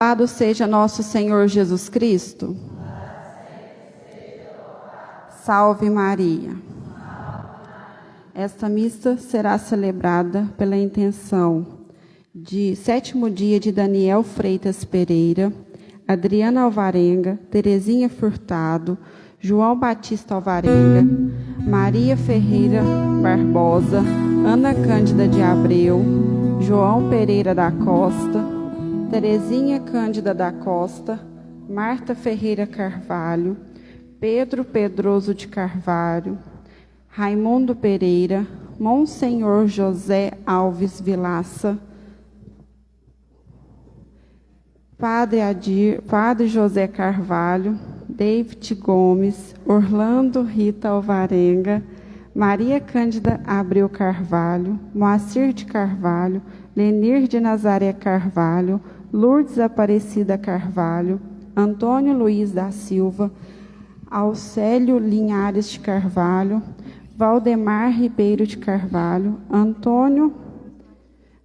Louvado seja nosso Senhor Jesus Cristo. Salve Maria. Esta missa será celebrada pela intenção de 7º dia de Daniel Freitas Pereira, Adriana Alvarenga, Terezinha Furtado, João Batista Alvarenga, Maria Ferreira Barbosa, Ana Cândida de Abreu, João Pereira da Costa, Terezinha Cândida da Costa, Marta Ferreira Carvalho, Pedro Pedroso de Carvalho, Raimundo Pereira, Monsenhor José Alves Vilaça, Padre Adir, Padre José Carvalho, David Gomes, Orlando Rita Alvarenga, Maria Cândida Abreu Carvalho, Moacir de Carvalho, Lenir de Nazaré Carvalho, Lourdes Aparecida Carvalho, Antônio Luiz da Silva, Alcélio Linhares de Carvalho, Valdemar Ribeiro de Carvalho, Antônio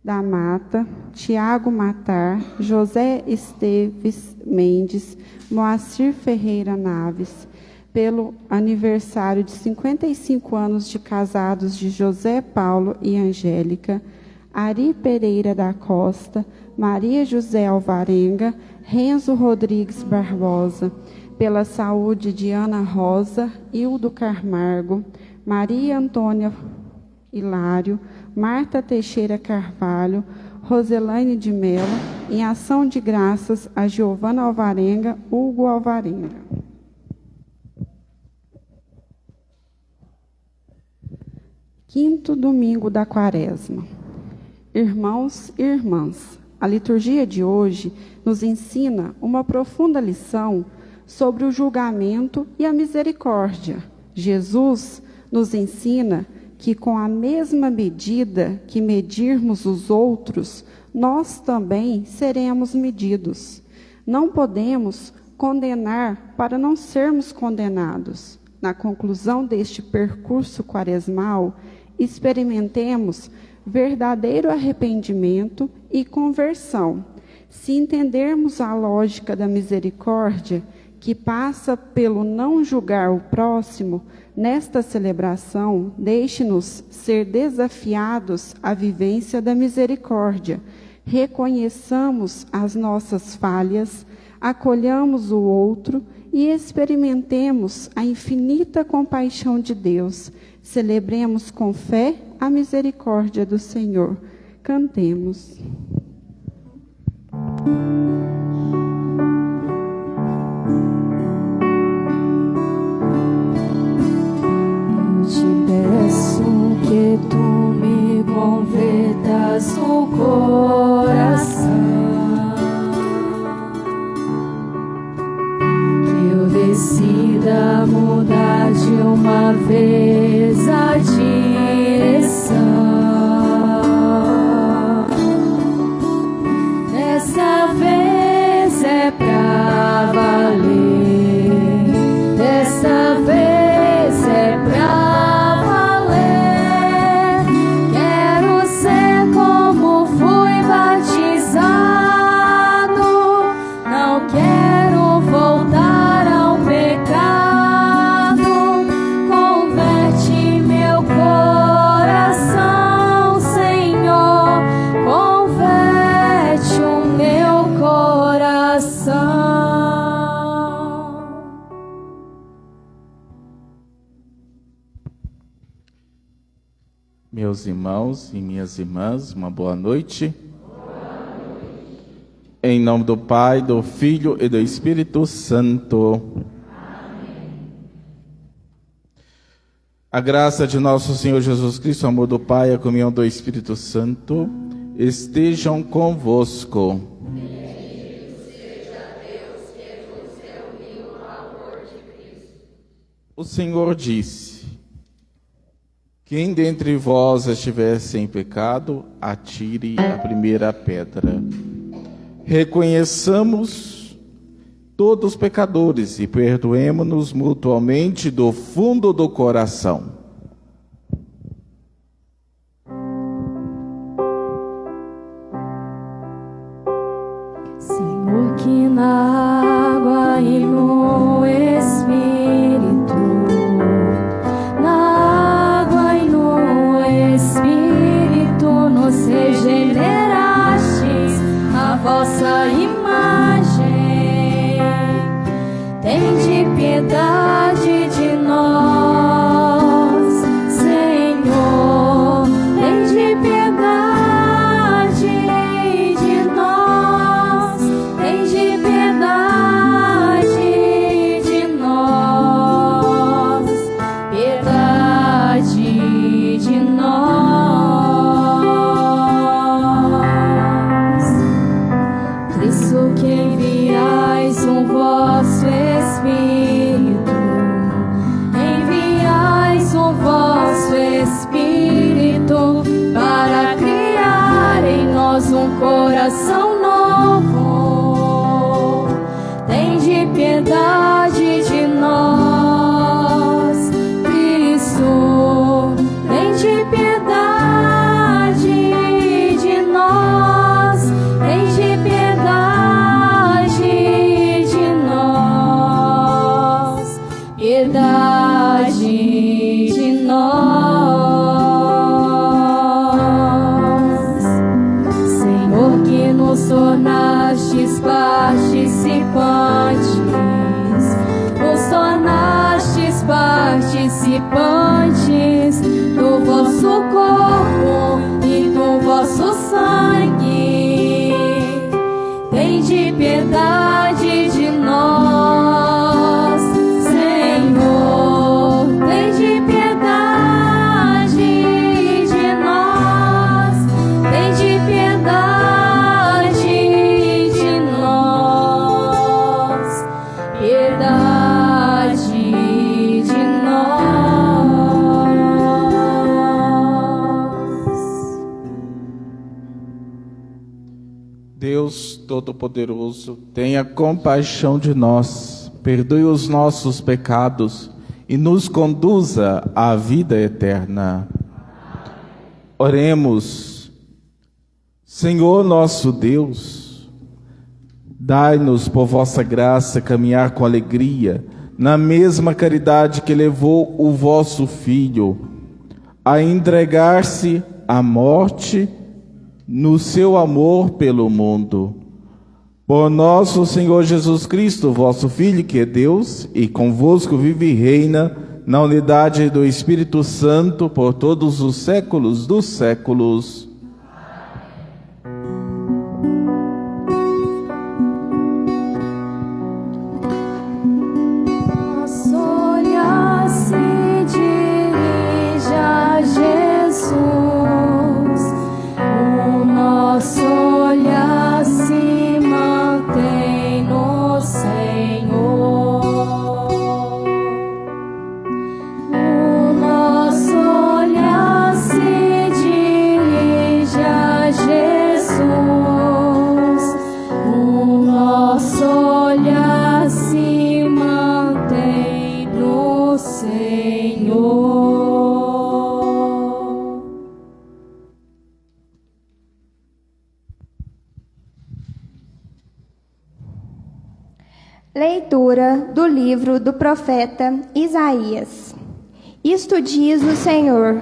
da Mata, Tiago Matar, José Esteves Mendes, Moacir Ferreira Naves, pelo aniversário de 55 anos de casados de José Paulo e Angélica, Ari Pereira da Costa, Maria José Alvarenga, Renzo Rodrigues Barbosa, pela saúde de Ana Rosa, Hildo Camargo, Maria Antônia Hilário, Marta Teixeira Carvalho, Roselaine de Mello, em ação de graças a Giovana Alvarenga, Hugo Alvarenga. Quinto domingo da Quaresma. Irmãos e irmãs, a liturgia de hoje nos ensina uma profunda lição sobre o julgamento e a misericórdia. Jesus nos ensina que com a mesma medida que medirmos os outros, nós também seremos medidos. Não podemos condenar para não sermos condenados. Na conclusão deste percurso quaresmal, experimentemos verdadeiro arrependimento e conversão. Se entendermos a lógica da misericórdia, que passa pelo não julgar o próximo, nesta celebração, deixe-nos ser desafiados à vivência da misericórdia. Reconheçamos as nossas falhas, acolhamos o outro e experimentemos a infinita compaixão de Deus. Celebremos com fé a misericórdia do Senhor. Cantemos. Eu te peço que tu me convertas o coração, que eu decida mudar de uma vez a direção. Dessa vez é pra valer, dessa vez é pra valer. Quero ser como fui batizado, não quero voltar ao pecado. Converte meu coração, Senhor, converte o meu coração. Meus irmãos e minhas irmãs, uma boa noite. Em nome do Pai, do Filho e do Espírito Santo. Amém. A graça de nosso Senhor Jesus Cristo, o amor do Pai, a comunhão do Espírito Santo, estejam convosco. O Senhor disse: quem dentre vós estiver sem pecado, atire a primeira pedra. Reconheçamos todos pecadores e perdoemo-nos mutuamente do fundo do coração. Senhor, na água e no Espírito, na água e no Espírito nos regenerastes a vossa imagem. Tende piedade de nós, Senhor, tende piedade de nós, tende piedade de nós, piedade de nós. Cristo, que enviais o vosso Espírito, enviais o vosso Espírito para criar em nós um coração novo. Tende piedade de nós, Cristo, tende piedade de nós, tende piedade de nós, piedade de nós. Senhor, que nos tornastes participantes, nos tornastes participantes do vosso corpo e do vosso sangue. Tende piedade de nós, Senhor, tende piedade de nós, tende piedade de nós, piedade de nós. Deus Todo-Poderoso, tenha compaixão de nós, perdoe os nossos pecados e nos conduza à vida eterna. Oremos. Senhor nosso Deus, dai-nos por vossa graça caminhar com alegria na mesma caridade que levou o vosso Filho a entregar-se à morte no seu amor pelo mundo. Por nosso Senhor Jesus Cristo, vosso Filho, que é Deus, e convosco vive e reina na unidade do Espírito Santo por todos os séculos dos séculos. Nosso olhar se dirige a Jesus, o nosso olhar se mantém no Senhor. O nosso olhar se dirige a Jesus, o nosso olhar se mantém no Senhor. Leitura do livro do profeta Isaías. Isto diz o Senhor,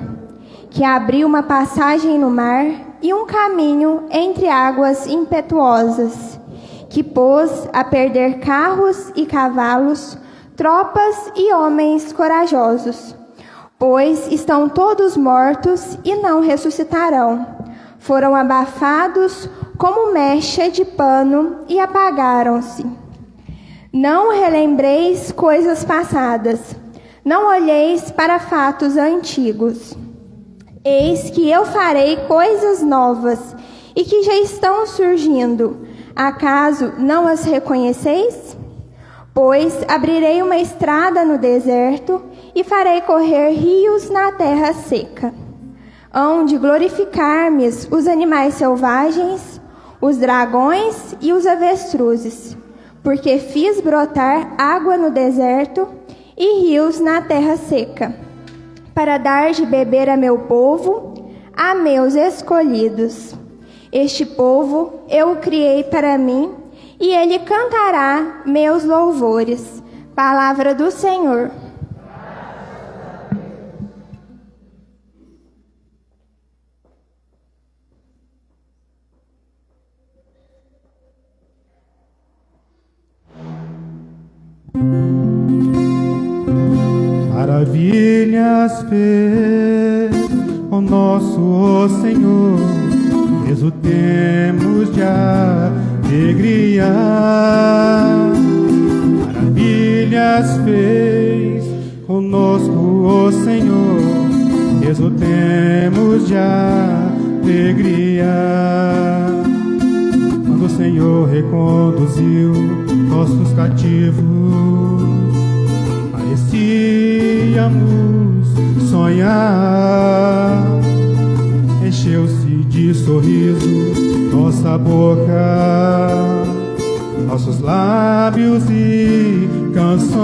que abriu uma passagem no mar e um caminho entre águas impetuosas, que pôs a perder carros e cavalos, tropas e homens corajosos. Pois estão todos mortos e não ressuscitarão. Foram abafados como mecha de pano e apagaram-se. Não relembreis coisas passadas, não olheis para fatos antigos. Eis que eu farei coisas novas, e que já estão surgindo. Acaso não as reconheceis? Pois abrirei uma estrada no deserto, e farei correr rios na terra seca. Hão de glorificar-me os animais selvagens, os dragões e os avestruzes, porque fiz brotar água no deserto e rios na terra seca, para dar de beber a meu povo, a meus escolhidos. Este povo eu o criei para mim, e ele cantará meus louvores. Palavra do Senhor. Maravilhas fez o nosso Senhor, exultemos de alegria. Maravilhas fez conosco o Senhor, exultemos de alegria. Quando o Senhor reconduziu nossos cativos, parecíamos sonhar. Encheu-se de sorrisos nossa boca, nossos lábios e canções.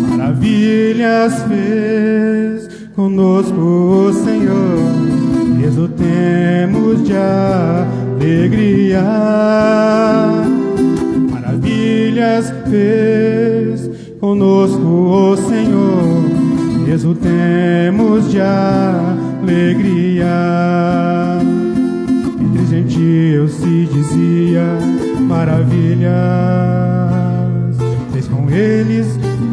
Maravilhas fez conosco o Senhor, exultemos de alegria. Maravilhas fez conosco o Senhor, exultemos de alegria. Entre gentios se dizia maravilhas, fez com eles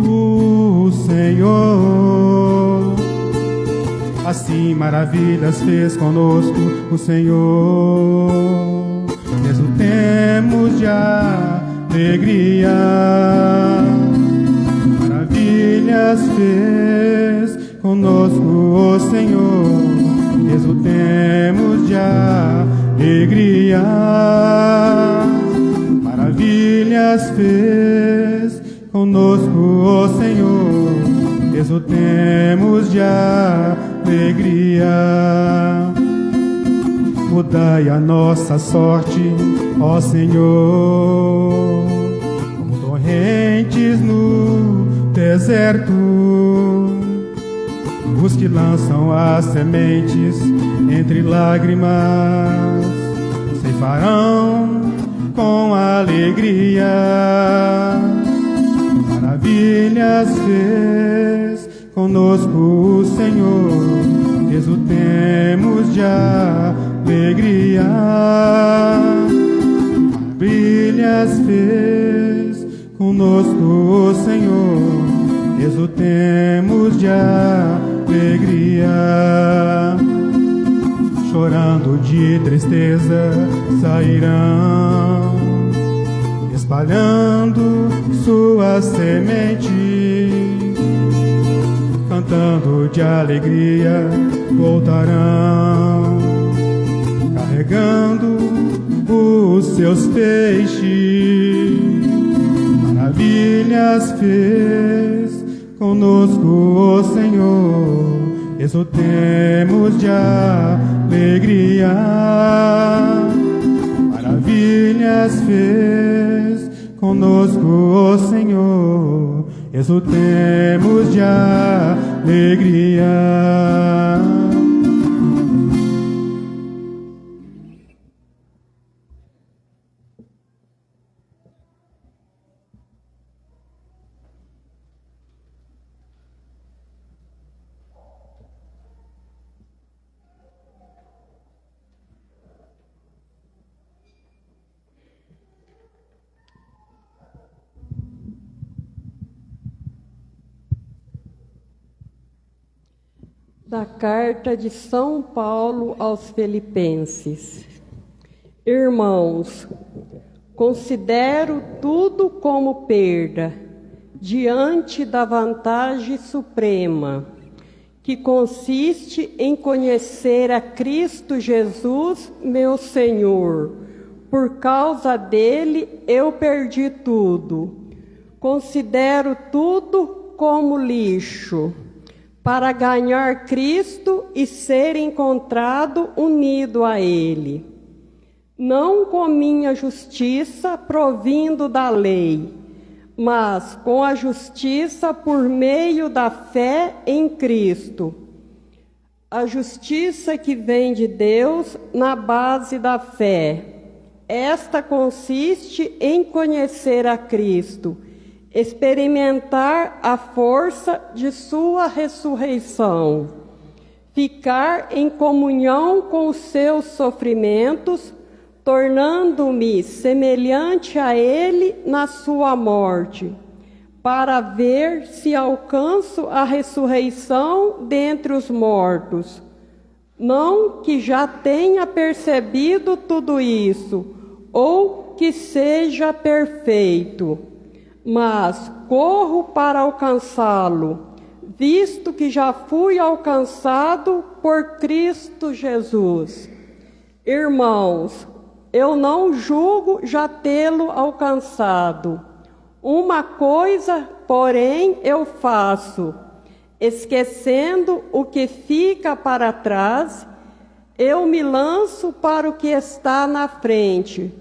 o Senhor. Assim maravilhas fez conosco o Senhor, exultemos de alegria. Maravilhas fez conosco o Senhor, exultemos de alegria. Maravilhas fez conosco o Senhor, exultemos de alegria. Mudai a nossa sorte, ó Senhor, como torrentes no deserto. Os que lançam as sementes entre lágrimas ceifarão com alegria. Maravilhas fez conosco o Senhor, exultemos de alegria. Maravilhas fez conosco o Senhor, exultemos de alegria. Chorando de tristeza sairão, espalhando suas sementes, cantando de alegria voltarão, carregando os seus feixes. Maravilhas fez conosco o Senhor, exultemos de alegria. Maravilhas fez conosco o Senhor, exultemos de alegria. Da carta de São Paulo aos Filipenses. Irmãos, considero tudo como perda diante da vantagem suprema, que consiste em conhecer a Cristo Jesus, meu Senhor. Por causa dele eu perdi tudo. Considero tudo como lixo, para ganhar Cristo e ser encontrado unido a Ele, não com minha justiça provindo da lei, mas com a justiça por meio da fé em Cristo, a justiça que vem de Deus na base da fé, Esta consiste em conhecer a Cristo, experimentar a força de sua ressurreição, ficar em comunhão com os seus sofrimentos, tornando-me semelhante a ele na sua morte, para ver se alcanço a ressurreição dentre os mortos. Não que já tenha percebido tudo isso, ou que seja perfeito, mas corro para alcançá-lo, visto que já fui alcançado por Cristo Jesus. Irmãos, eu não julgo já tê-lo alcançado. Uma coisa, porém, eu faço, esquecendo o que fica para trás, eu me lanço para o que está na frente.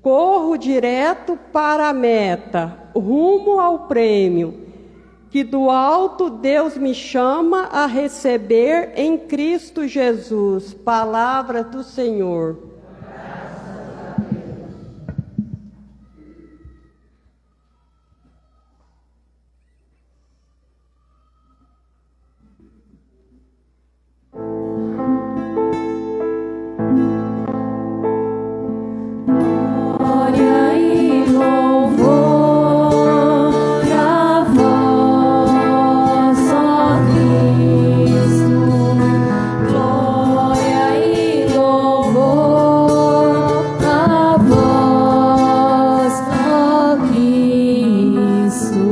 Corro direto para a meta, rumo ao prêmio, que do alto Deus me chama a receber em Cristo Jesus. Palavra do Senhor. Glória e louvor a vós, ó Cristo. Glória e louvor a vós, ó Cristo.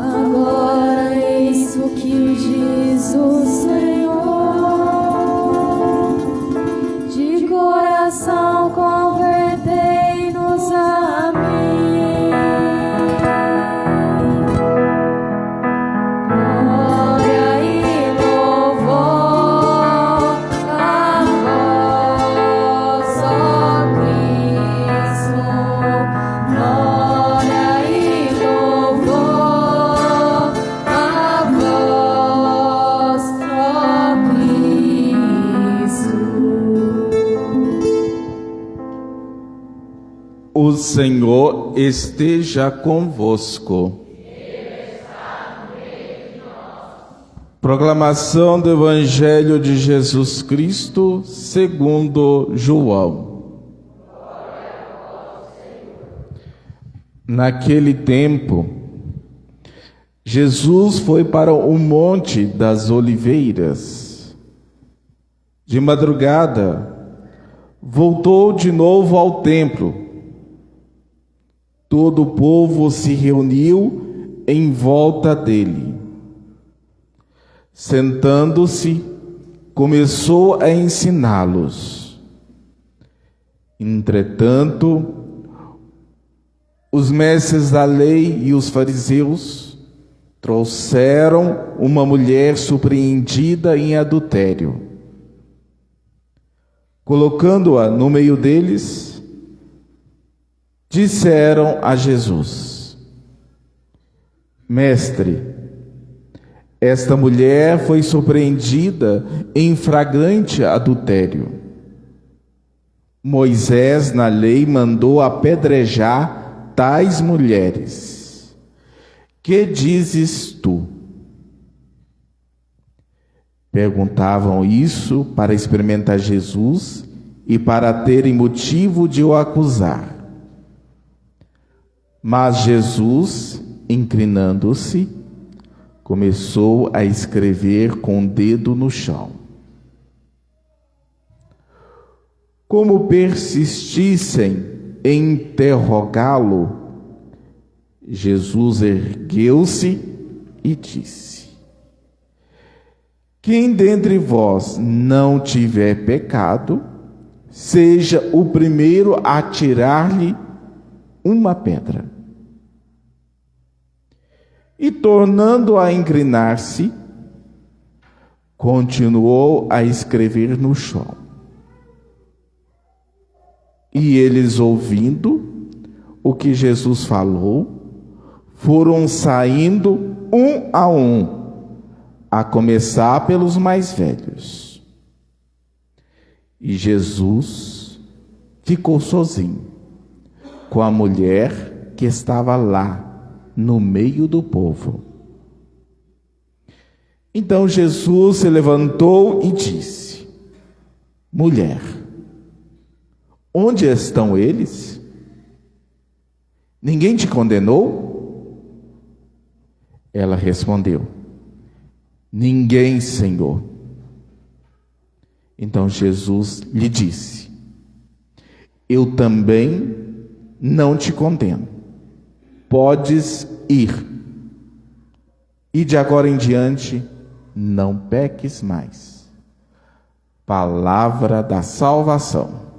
Agora eis o que diz o Senhor. De coração convertei-nos a mim. Glória e louvor a vós, ó Cristo. Glória e louvor a vós, ó Cristo. O Senhor esteja convosco. Proclamação do Evangelho de Jesus Cristo segundo João. Naquele tempo, Jesus foi para o Monte das Oliveiras. De madrugada, voltou de novo ao templo. Todo o povo se reuniu em volta dele. Sentando-se, começou a ensiná-los. Entretanto, os mestres da lei e os fariseus trouxeram uma mulher surpreendida em adultério. Colocando-a no meio deles, disseram a Jesus: Mestre, esta mulher foi surpreendida em flagrante adultério. Moisés, na lei, mandou apedrejar tais mulheres. Que dizes tu? Perguntavam isso para experimentar Jesus e para terem motivo de o acusar. Mas Jesus, inclinando-se, começou a escrever com o dedo no chão. Como persistissem em interrogá-lo, Jesus ergueu-se e disse: Quem dentre vós não tiver pecado, seja o primeiro a atirar-lhe uma pedra. E tornando a inclinar-se, continuou a escrever no chão. E eles, ouvindo o que Jesus falou, foram saindo um, a começar pelos mais velhos. E Jesus ficou sozinho com a mulher que estava lá no meio do povo. Então Jesus se levantou e disse: mulher, onde estão eles? Ninguém te condenou? Ela respondeu: ninguém, Senhor. Então Jesus lhe disse: eu também não te condeno. Podes ir. E de agora em diante, não peques mais. Palavra da salvação.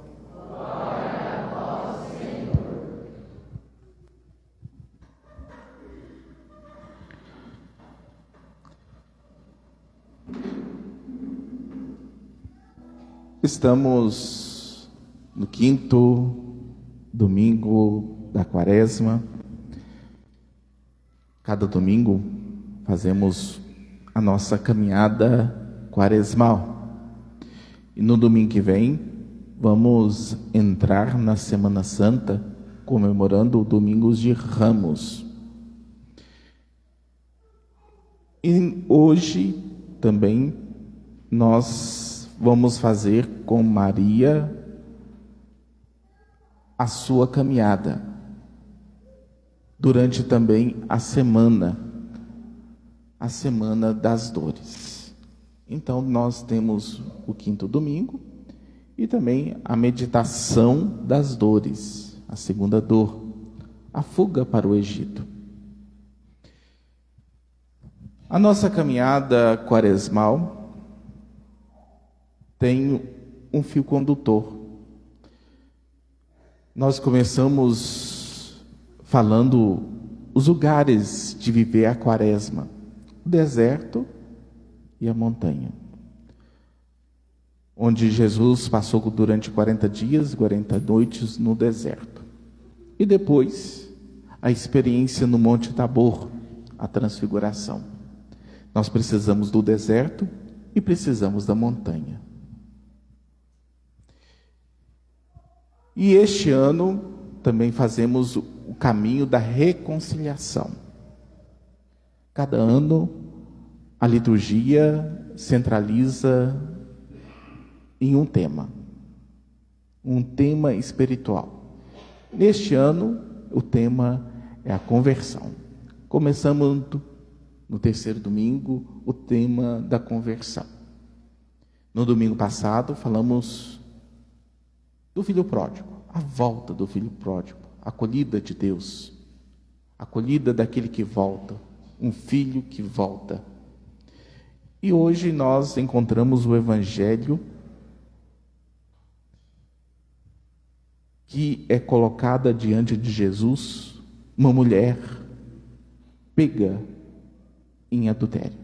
Estamos no 5º domingo da Quaresma. Cada domingo fazemos a nossa caminhada quaresmal. E no domingo que vem vamos entrar na Semana Santa, comemorando o Domingos de Ramos. E hoje também nós vamos fazer com Maria a sua caminhada, durante também a Semana das Dores. Então nós temos o 5º domingo e também a meditação das dores, a segunda dor, a fuga para o Egito. A nossa caminhada quaresmal tem um fio condutor. Nós começamos falando os lugares de viver a Quaresma: o deserto e a montanha, onde Jesus passou durante 40 dias, 40 noites no deserto. E depois, a experiência no Monte Tabor, a transfiguração. Nós precisamos do deserto e precisamos da montanha. E este ano também fazemos o caminho da reconciliação. Cada ano a liturgia centraliza em um tema espiritual. Neste ano o tema é a conversão. Começamos no 3º domingo o tema da conversão. No domingo passado falamos do filho pródigo, a volta do filho pródigo, a acolhida de Deus, a acolhida daquele que volta, um filho que volta. E hoje nós encontramos o Evangelho que é colocada diante de Jesus uma mulher pega em adultério.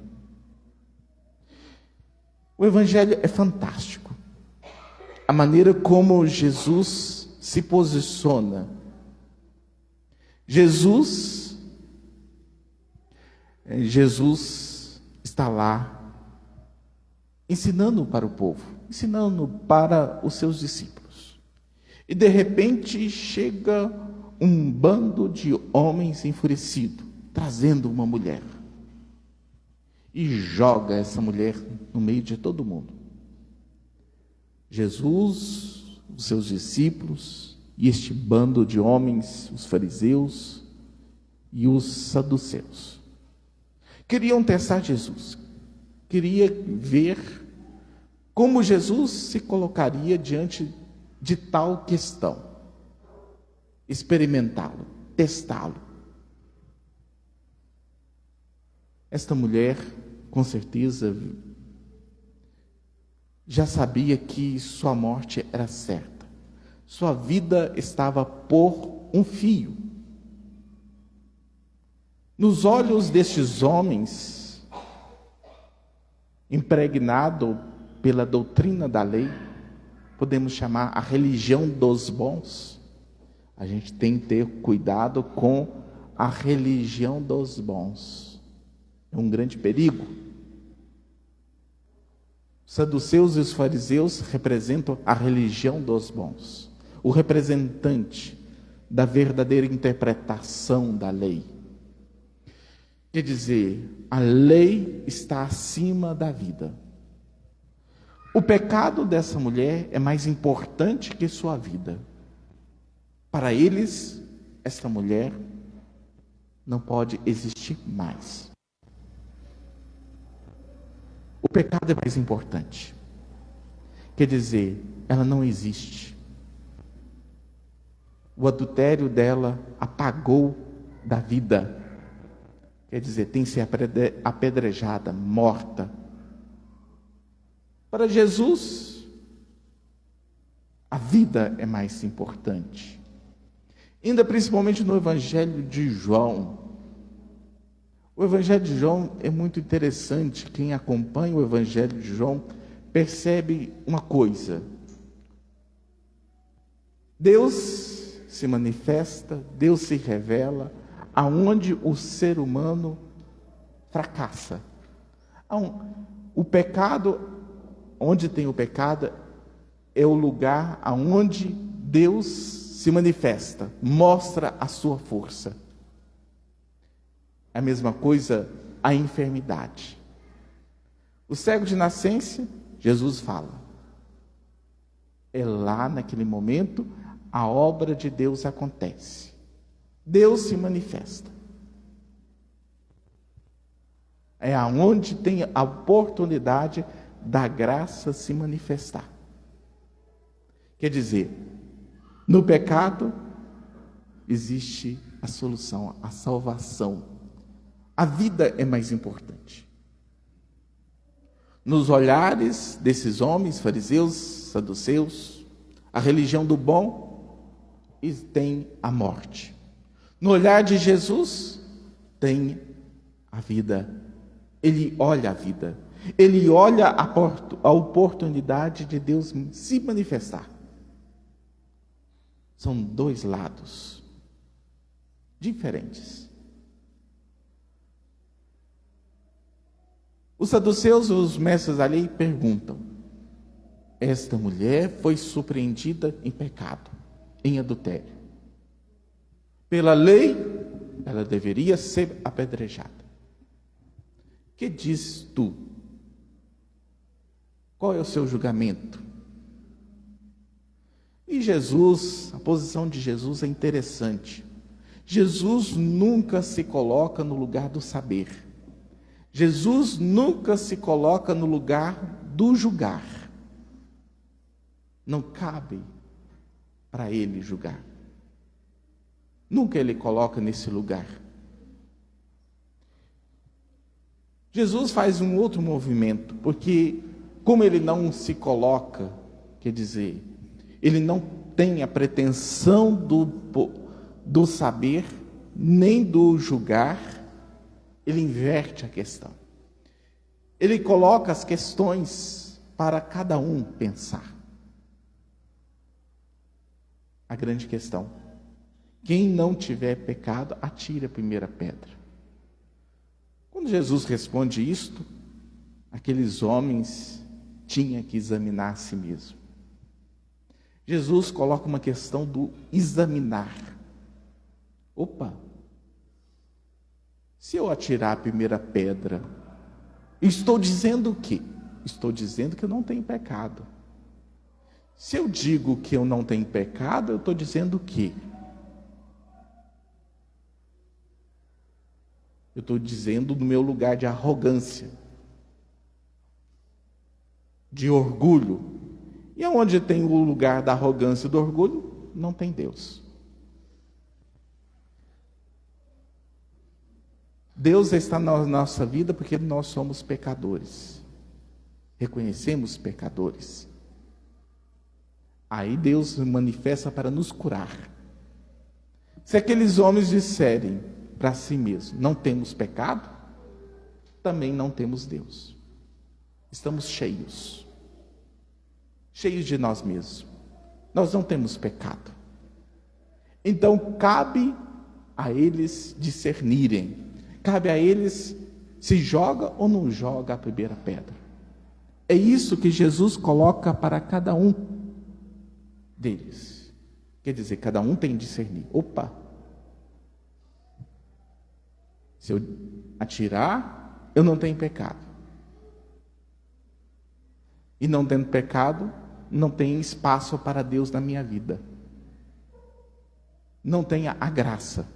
O Evangelho é fantástico. A maneira como Jesus se posiciona. Jesus está lá ensinando para o povo, ensinando para os seus discípulos. E de repente chega um bando de homens enfurecidos, trazendo uma mulher. E joga essa mulher no meio de todo mundo. Jesus, os seus discípulos e este bando de homens, os fariseus e os saduceus, queriam testar Jesus, queria ver como Jesus se colocaria diante de tal questão, experimentá-lo, testá-lo. Esta mulher, com certeza, já sabia que sua morte era certa. Sua vida estava por um fio. Nos olhos destes homens, impregnado pela doutrina da lei, podemos chamar a religião dos bons. A gente tem que ter cuidado com a religião dos bons. É um grande perigo. Os saduceus e os fariseus representam a religião dos bons, o representante da verdadeira interpretação da lei. Quer dizer, a lei está acima da vida. O pecado dessa mulher é mais importante que sua vida. Para eles, esta mulher não pode existir mais. O pecado é mais importante. Quer dizer, ela não existe. O adultério dela apagou da vida. Quer dizer, tem que ser apedrejada, morta. Para Jesus, a vida é mais importante. Ainda principalmente no Evangelho de João. O Evangelho de João é muito interessante. Quem acompanha o Evangelho de João percebe uma coisa. Deus se manifesta, Deus se revela aonde o ser humano fracassa. O pecado, onde tem o pecado, é o lugar aonde Deus se manifesta, mostra a sua força. A mesma coisa, a enfermidade. O cego de nascença, Jesus fala. É lá naquele momento a obra de Deus acontece. Deus se manifesta. É aonde tem a oportunidade da graça se manifestar. Quer dizer, no pecado existe a solução, a salvação. A vida é mais importante. Nos olhares desses homens, fariseus, saduceus, a religião do bom tem a morte. No olhar de Jesus, tem a vida. Ele olha a vida. Ele olha a oportunidade de Deus se manifestar. São dois lados diferentes. Os saduceus, os mestres da lei, perguntam: esta mulher foi surpreendida em pecado, em adultério. Pela lei, ela deveria ser apedrejada. Que diz tu? Qual é o seu julgamento? E Jesus, a posição de Jesus é interessante. Jesus nunca se coloca no lugar do saber. Jesus nunca se coloca no lugar do julgar. Não cabe para ele julgar. Nunca ele coloca nesse lugar. Jesus faz um outro movimento, porque como ele não se coloca, quer dizer, ele não tem a pretensão do saber, nem do julgar, ele inverte a questão. Ele coloca as questões para cada um pensar. A grande questão: quem não tiver pecado, atire a primeira pedra. Quando Jesus responde isto, aqueles homens tinham que examinar a si mesmo. Jesus coloca uma questão do examinar. Opa! Se eu atirar a primeira pedra, estou dizendo o quê? Estou dizendo que eu não tenho pecado. Se eu digo que eu não tenho pecado, eu estou dizendo o quê? Eu estou dizendo do meu lugar de arrogância, de orgulho. E onde tem o lugar da arrogância e do orgulho, não tem Deus. Deus está na nossa vida porque nós somos pecadores. Reconhecemos pecadores. Aí Deus se manifesta para nos curar. Se aqueles homens disserem para si mesmos: não temos pecado, também não temos Deus. Estamos cheios de nós mesmos. Nós não temos pecado. Então cabe a eles discernirem. Cabe a eles se joga ou não joga a primeira pedra. É isso que Jesus coloca para cada um deles. Quer dizer, cada um tem que discernir. Opa! Se eu atirar, eu não tenho pecado. E não tendo pecado, não tem espaço para Deus na minha vida. Não tem a graça.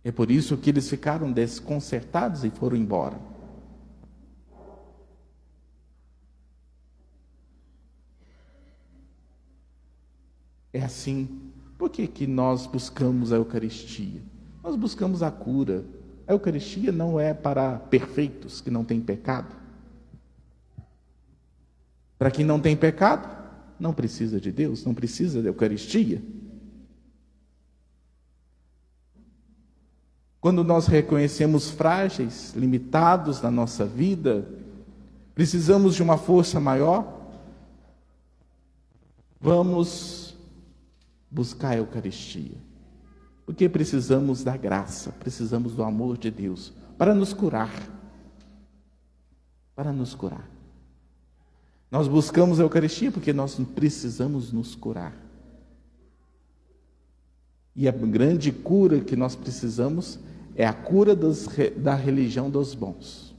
É por isso que eles ficaram desconcertados e foram embora. É assim. Por que nós buscamos a Eucaristia? Nós buscamos a cura. A Eucaristia não é para perfeitos que não têm pecado. Para quem não tem pecado, não precisa de Deus, não precisa da Eucaristia. Quando nós reconhecemos frágeis, limitados na nossa vida, precisamos de uma força maior, vamos buscar a Eucaristia. Porque precisamos da graça, precisamos do amor de Deus para nos curar. Para nos curar. Nós buscamos a Eucaristia porque nós precisamos nos curar. E a grande cura que nós precisamos é a cura da religião dos bons.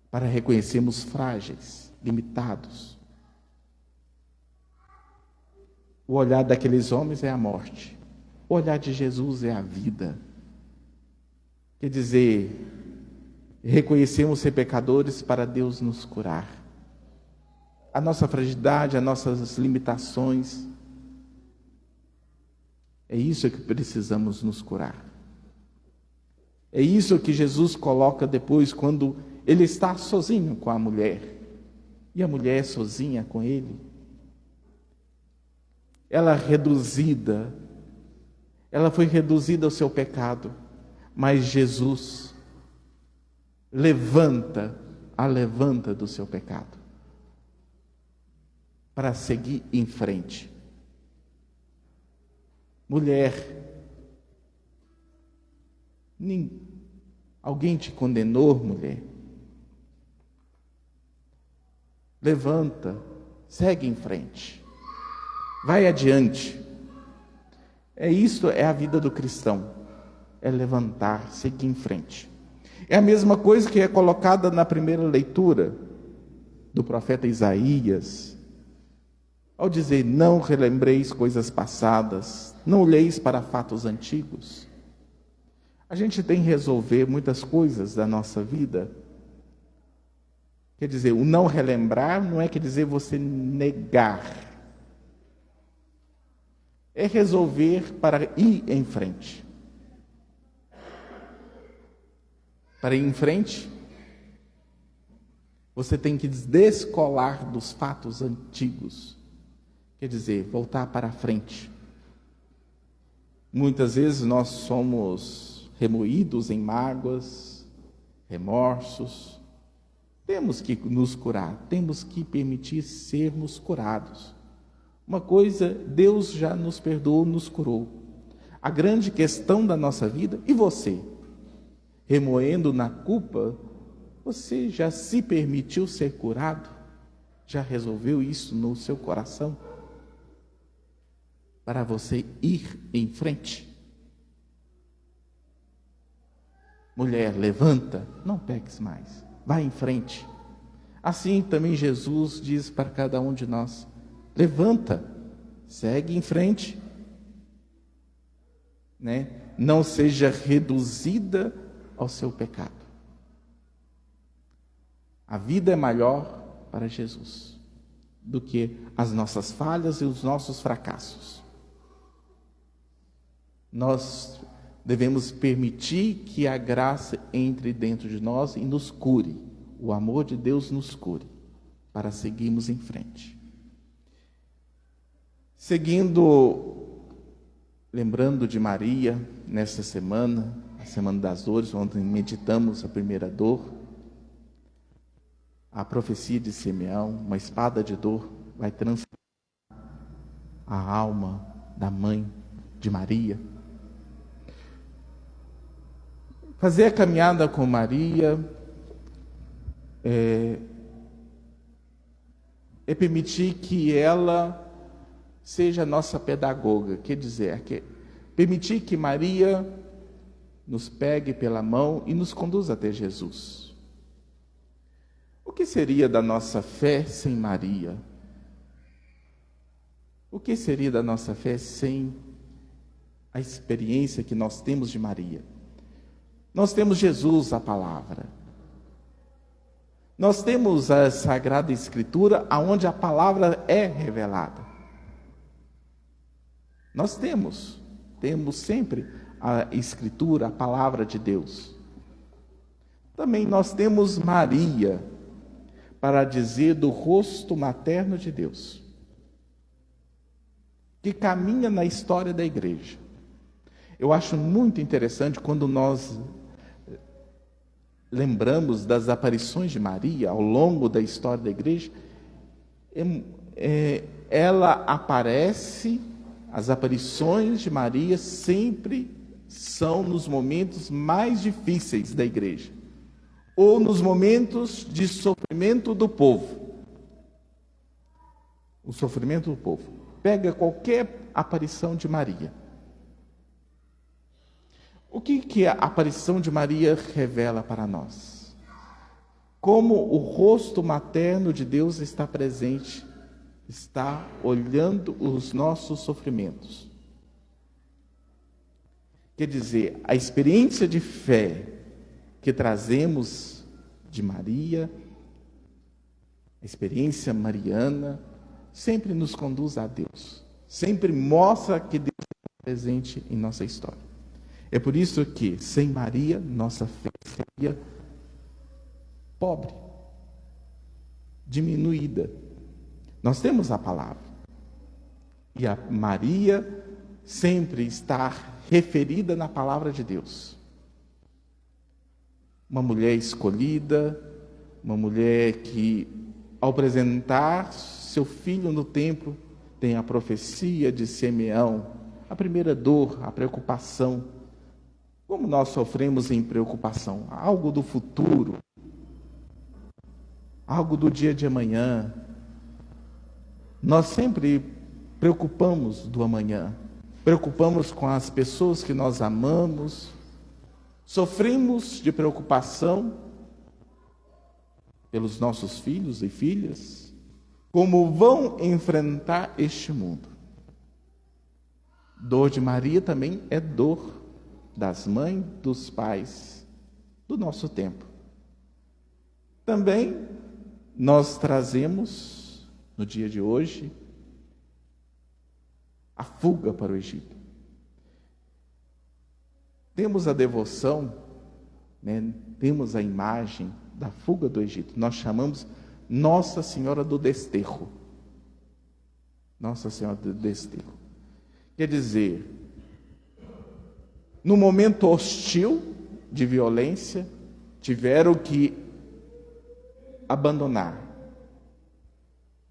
Para reconhecermos frágeis, limitados. O olhar daqueles homens é a morte. O olhar de Jesus é a vida. Quer dizer, reconhecemos ser pecadores para Deus nos curar. A nossa fragilidade, as nossas limitações. É isso que precisamos nos curar. É isso que Jesus coloca depois quando ele está sozinho com a mulher. E a mulher sozinha com ele. Ela foi reduzida ao seu pecado. Mas Jesus a levanta do seu pecado. Para seguir em frente. Mulher, alguém te condenou, mulher? Levanta, segue em frente, vai adiante. Isso é a vida do cristão, é levantar, seguir em frente. É a mesma coisa que é colocada na primeira leitura do profeta Isaías, ao dizer: não relembreis coisas passadas, não olheis para fatos antigos. A gente tem que resolver muitas coisas da nossa vida. Quer dizer, o não relembrar não é quer dizer você negar. É resolver para ir em frente. Para ir em frente, você tem que descolar dos fatos antigos. Quer dizer, voltar para frente. Muitas vezes nós somos remoídos em mágoas, remorsos. Temos que nos curar, temos que permitir sermos curados. Uma coisa, Deus já nos perdoou, nos curou. A grande questão da nossa vida, e você? Remoendo na culpa, você já se permitiu ser curado? Já resolveu isso no seu coração? Para você ir em frente. Mulher, levanta, não peques mais, vai em frente. Assim também Jesus diz para cada um de nós: levanta, segue em frente. Não seja reduzida ao seu pecado. A vida é maior para Jesus do que as nossas falhas e os nossos fracassos. Nós devemos permitir que a graça entre dentro de nós e nos cure. O amor de Deus nos cure, para seguirmos em frente. Seguindo, lembrando de Maria, nessa semana, a Semana das Dores, onde meditamos a primeira dor, a profecia de Simeão, uma espada de dor, vai transformar a alma da mãe de Maria. Fazer a caminhada com Maria é permitir que ela seja nossa pedagoga, quer dizer, permitir que Maria nos pegue pela mão e nos conduza até Jesus. O que seria da nossa fé sem Maria? O que seria da nossa fé sem a experiência que nós temos de Maria? Nós temos Jesus, a palavra. Nós temos a Sagrada Escritura, onde a palavra é revelada. Nós temos sempre a Escritura, a palavra de Deus. Também nós temos Maria, para dizer do rosto materno de Deus, que caminha na história da igreja. Eu acho muito interessante quando nós lembramos das aparições de Maria ao longo da história da igreja. Ela aparece, as aparições de Maria sempre são nos momentos mais difíceis da igreja, ou nos momentos de sofrimento do povo. O sofrimento do povo. Pega qualquer aparição de Maria. O que a aparição de Maria revela para nós? Como o rosto materno de Deus está presente, está olhando os nossos sofrimentos. Quer dizer, a experiência de fé que trazemos de Maria, a experiência mariana, sempre nos conduz a Deus, sempre mostra que Deus está presente em nossa história. É por isso que, sem Maria, nossa fé seria pobre, diminuída. Nós temos a palavra, e a Maria sempre está referida na palavra de Deus. Uma mulher escolhida, uma mulher que, ao apresentar seu filho no templo, tem a profecia de Simeão, a primeira dor, a preocupação. Como nós sofremos em preocupação? Algo do futuro, algo do dia de amanhã. Nós sempre preocupamos do amanhã, preocupamos com as pessoas que nós amamos, sofremos de preocupação pelos nossos filhos e filhas, como vão enfrentar este mundo. Dor de Maria também é dor das mães, dos pais do nosso tempo. Também nós trazemos, no dia de hoje, a fuga para o Egito. Temos a devoção, temos a imagem da fuga do Egito. Nós chamamos Nossa Senhora do Desterro. Nossa Senhora do Desterro. Quer dizer, no momento hostil de violência, tiveram que abandonar,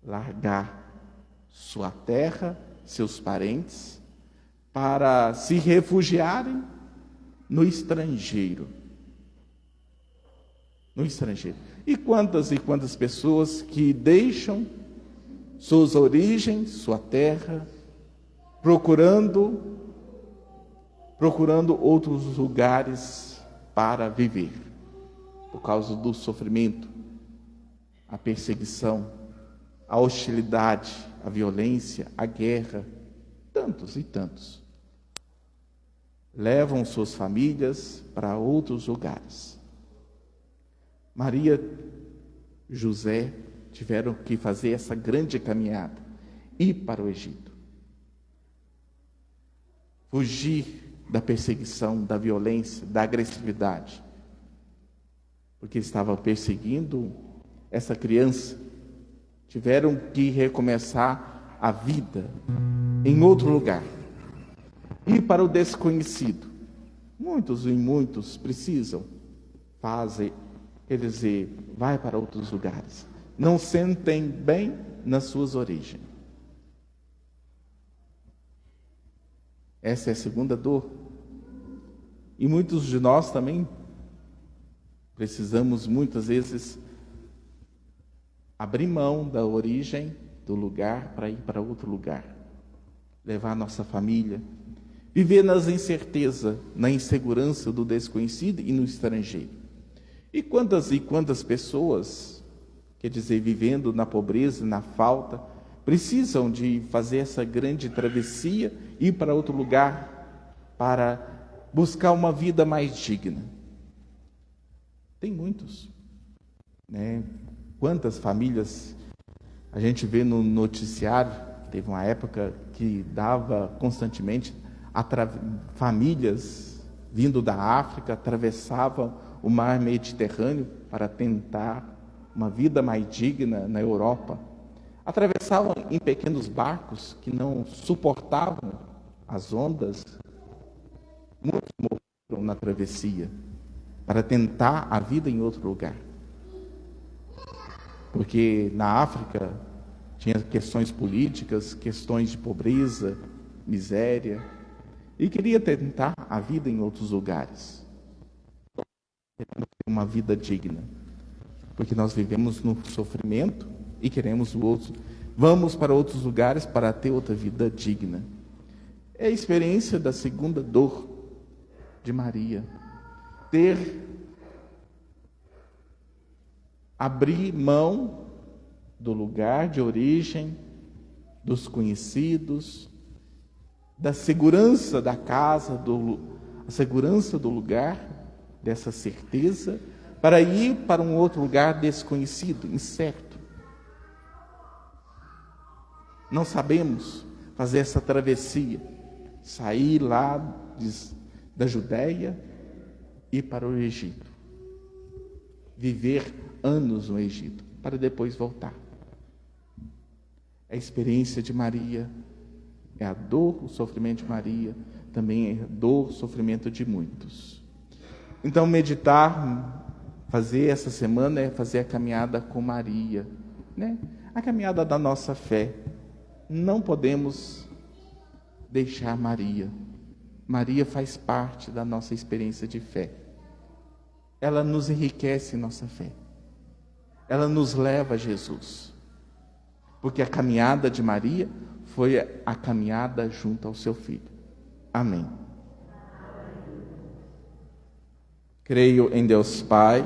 largar sua terra, seus parentes, para se refugiarem no estrangeiro. No estrangeiro. E quantas pessoas que deixam suas origens, sua terra, procurando outros lugares para viver, por causa do sofrimento, a perseguição, a hostilidade, a violência, a guerra, tantos e tantos. Levam suas famílias para outros lugares. Maria e José tiveram que fazer essa grande caminhada, ir para o Egito. Fugir da perseguição, da violência, da agressividade. Porque estavam perseguindo essa criança. Tiveram que recomeçar a vida em outro lugar. Ir para o desconhecido. Muitos precisam, fazem, quer dizer, vai para outros lugares. Não sentem bem nas suas origens. Essa é a segunda dor. E muitos de nós também precisamos, muitas vezes, abrir mão da origem do lugar para ir para outro lugar, levar a nossa família, viver nas incertezas, na insegurança do desconhecido e no estrangeiro. E quantas pessoas, quer dizer, vivendo na pobreza, na falta, precisam de fazer essa grande travessia, ir para outro lugar para buscar uma vida mais digna. Tem muitos, né? Quantas famílias a gente vê no noticiário. Teve uma época que dava constantemente famílias vindo da África, atravessavam o mar Mediterrâneo para tentar uma vida mais digna na Europa. Atravessavam em pequenos barcos que não suportavam as ondas. Muitos morreram na travessia para tentar a vida em outro lugar. Porque na África tinha questões políticas, questões de pobreza, miséria, e queria tentar a vida em outros lugares. Queremos ter uma vida digna, porque nós vivemos no sofrimento e queremos o outro. Vamos para outros lugares para ter outra vida digna. É a experiência da segunda dor de Maria. Abrir mão do lugar de origem, dos conhecidos, da segurança da casa, a segurança do lugar, dessa certeza, para ir para um outro lugar desconhecido, incerto. Não sabemos fazer essa travessia, sair lá da Judéia e ir para o Egito, viver anos no Egito, para depois voltar. A experiência de Maria é a dor, o sofrimento de Maria, também é a dor, o sofrimento de muitos. Então, meditar, fazer essa semana é fazer a caminhada com Maria, né? A caminhada da nossa fé. Não podemos deixar Maria. Maria faz parte da nossa experiência de fé. Ela nos enriquece em nossa fé. Ela nos leva a Jesus. Porque a caminhada de Maria foi a caminhada junto ao seu Filho. Amém. Creio em Deus Pai,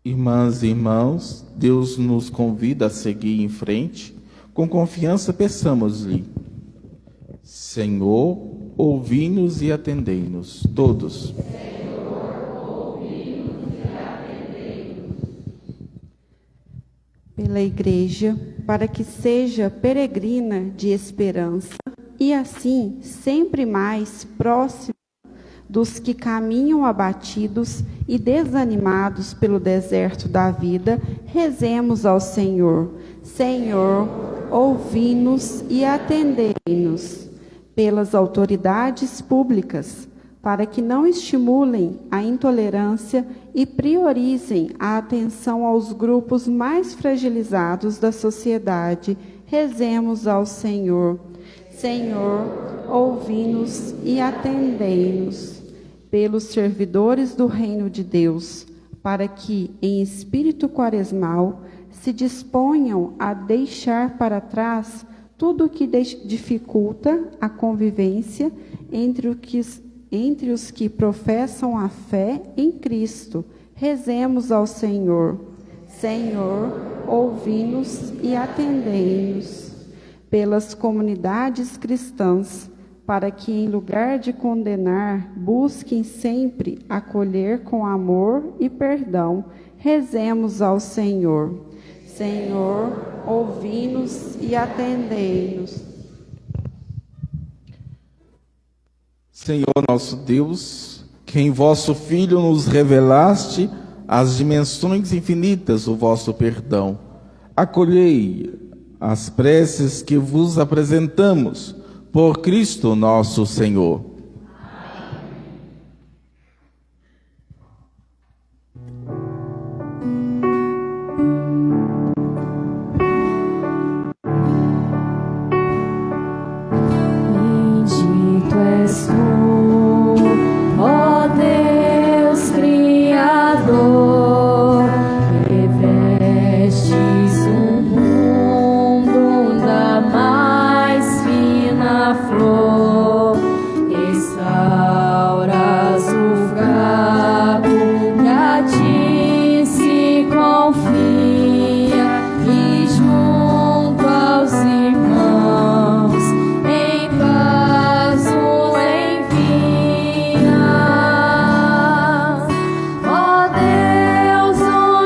Irmãs e irmãos, Deus nos convida a seguir em frente. Com confiança, peçamos-lhe: Senhor, ouvi-nos e atendei-nos. Todos. Senhor, ouvi-nos e atendei-nos. Pela Igreja, para que seja peregrina de esperança e assim sempre mais próxima dos que caminham abatidos e desanimados pelo deserto da vida, rezemos ao Senhor. Senhor, ouvi-nos e atendei-nos. Pelas autoridades públicas, para que não estimulem a intolerância e priorizem a atenção aos grupos mais fragilizados da sociedade, rezemos ao Senhor. Senhor, ouvi-nos e atendei-nos. Pelos servidores do reino de Deus, para que, em espírito quaresmal, se disponham a deixar para trás tudo o que dificulta a convivência entre os que professam a fé em Cristo. Rezemos ao Senhor. Senhor, ouvi-nos e atendei-nos. Pelas comunidades cristãs, para que, em lugar de condenar, busquem sempre acolher com amor e perdão, rezemos ao Senhor. Senhor, ouvi-nos e atendei-nos. Senhor nosso Deus, que em vosso Filho nos revelaste as dimensões infinitas do vosso perdão, acolhei as preces que vos apresentamos por Cristo nosso Senhor. Bendito és tu, ó Deus Criador, revestes o mundo da mais fina flor, restauras o fraco que a ti se confia e junto aos irmãos em paz o envia. Ó Deus,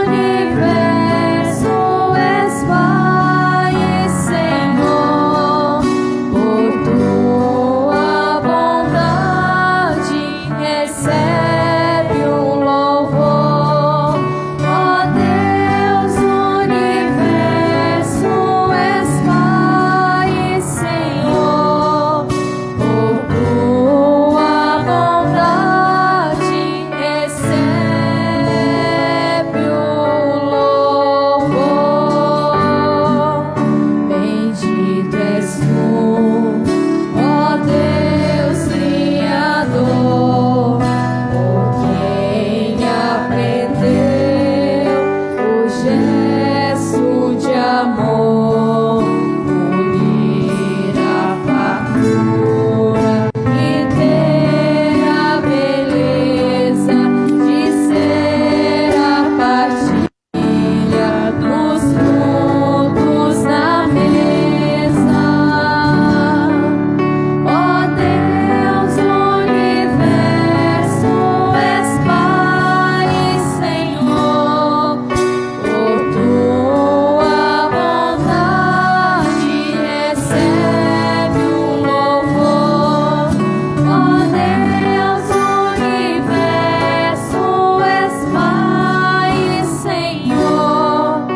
universo, és Pai e Senhor, por tua bondade recebe o louvor. Ó Deus, universo, és Pai e Senhor, por tua bondade recebe o louvor. Bendito és tu, ó Deus Criador, por quem aprendeu o gesto de amor, unir a fartura e ter a beleza de ser a partilha dos frutos da mesa. Ó Deus, universo, és Pai e Senhor, por tua bondade recebe o louvor. Ó Deus, universo, és Pai e Senhor,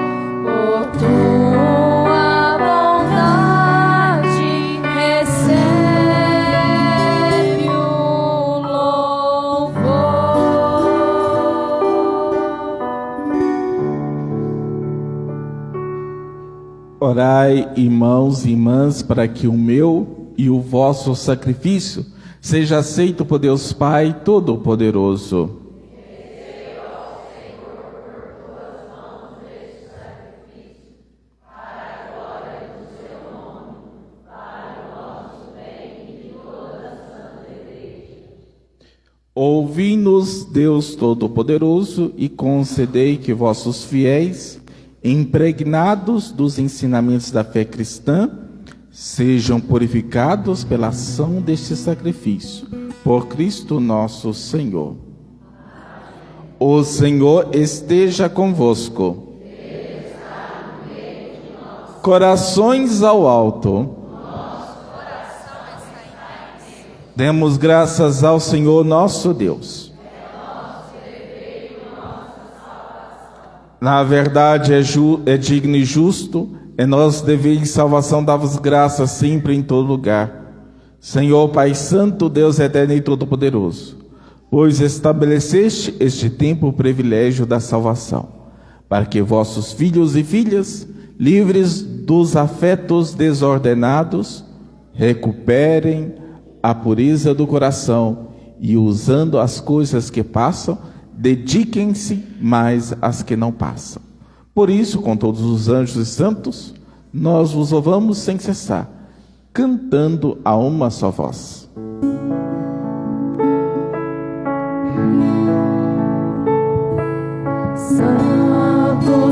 por tua bondade recebe o louvor. Orai, irmãos e irmãs, para que o meu e o vosso sacrifício seja aceito por Deus Pai Todo-Poderoso. Ouvi-nos, Deus Todo-Poderoso, e concedei que vossos fiéis, impregnados dos ensinamentos da fé cristã, sejam purificados pela ação deste sacrifício, por Cristo nosso Senhor. O Senhor esteja convosco. Corações ao alto. Demos graças ao Senhor nosso Deus. Na verdade é digno e justo, é nosso dever e salvação dar-vos graças sempre em todo lugar. Senhor Pai Santo, Deus eterno e todo-poderoso, pois estabeleceste este tempo o privilégio da salvação, para que vossos filhos e filhas, livres dos afetos desordenados, recuperem a pureza do coração e, usando as coisas que passam, dediquem-se mais às que não passam. Por isso, com todos os anjos e santos, nós vos louvamos sem cessar, cantando a uma só voz. Santo,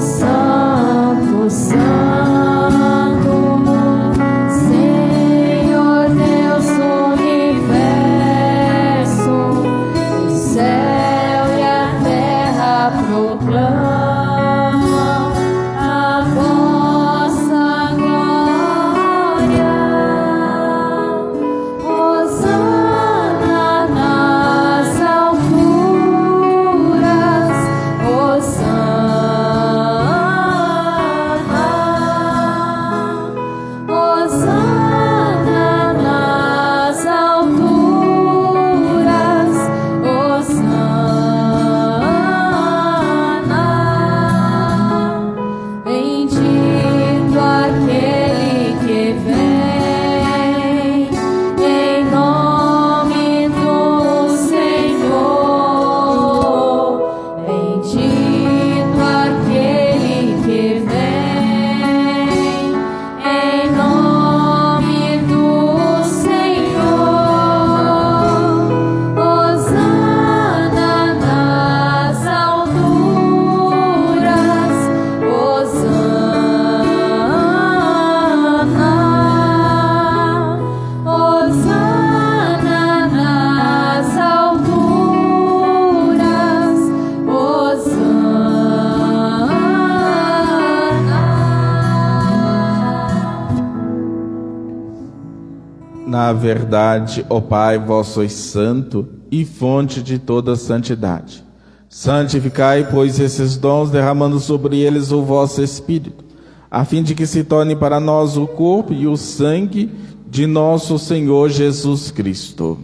Na verdade, ó Pai, vós sois santo e fonte de toda santidade. Santificai, pois, esses dons, derramando sobre eles o vosso Espírito, a fim de que se torne para nós o corpo e o sangue de nosso Senhor Jesus Cristo.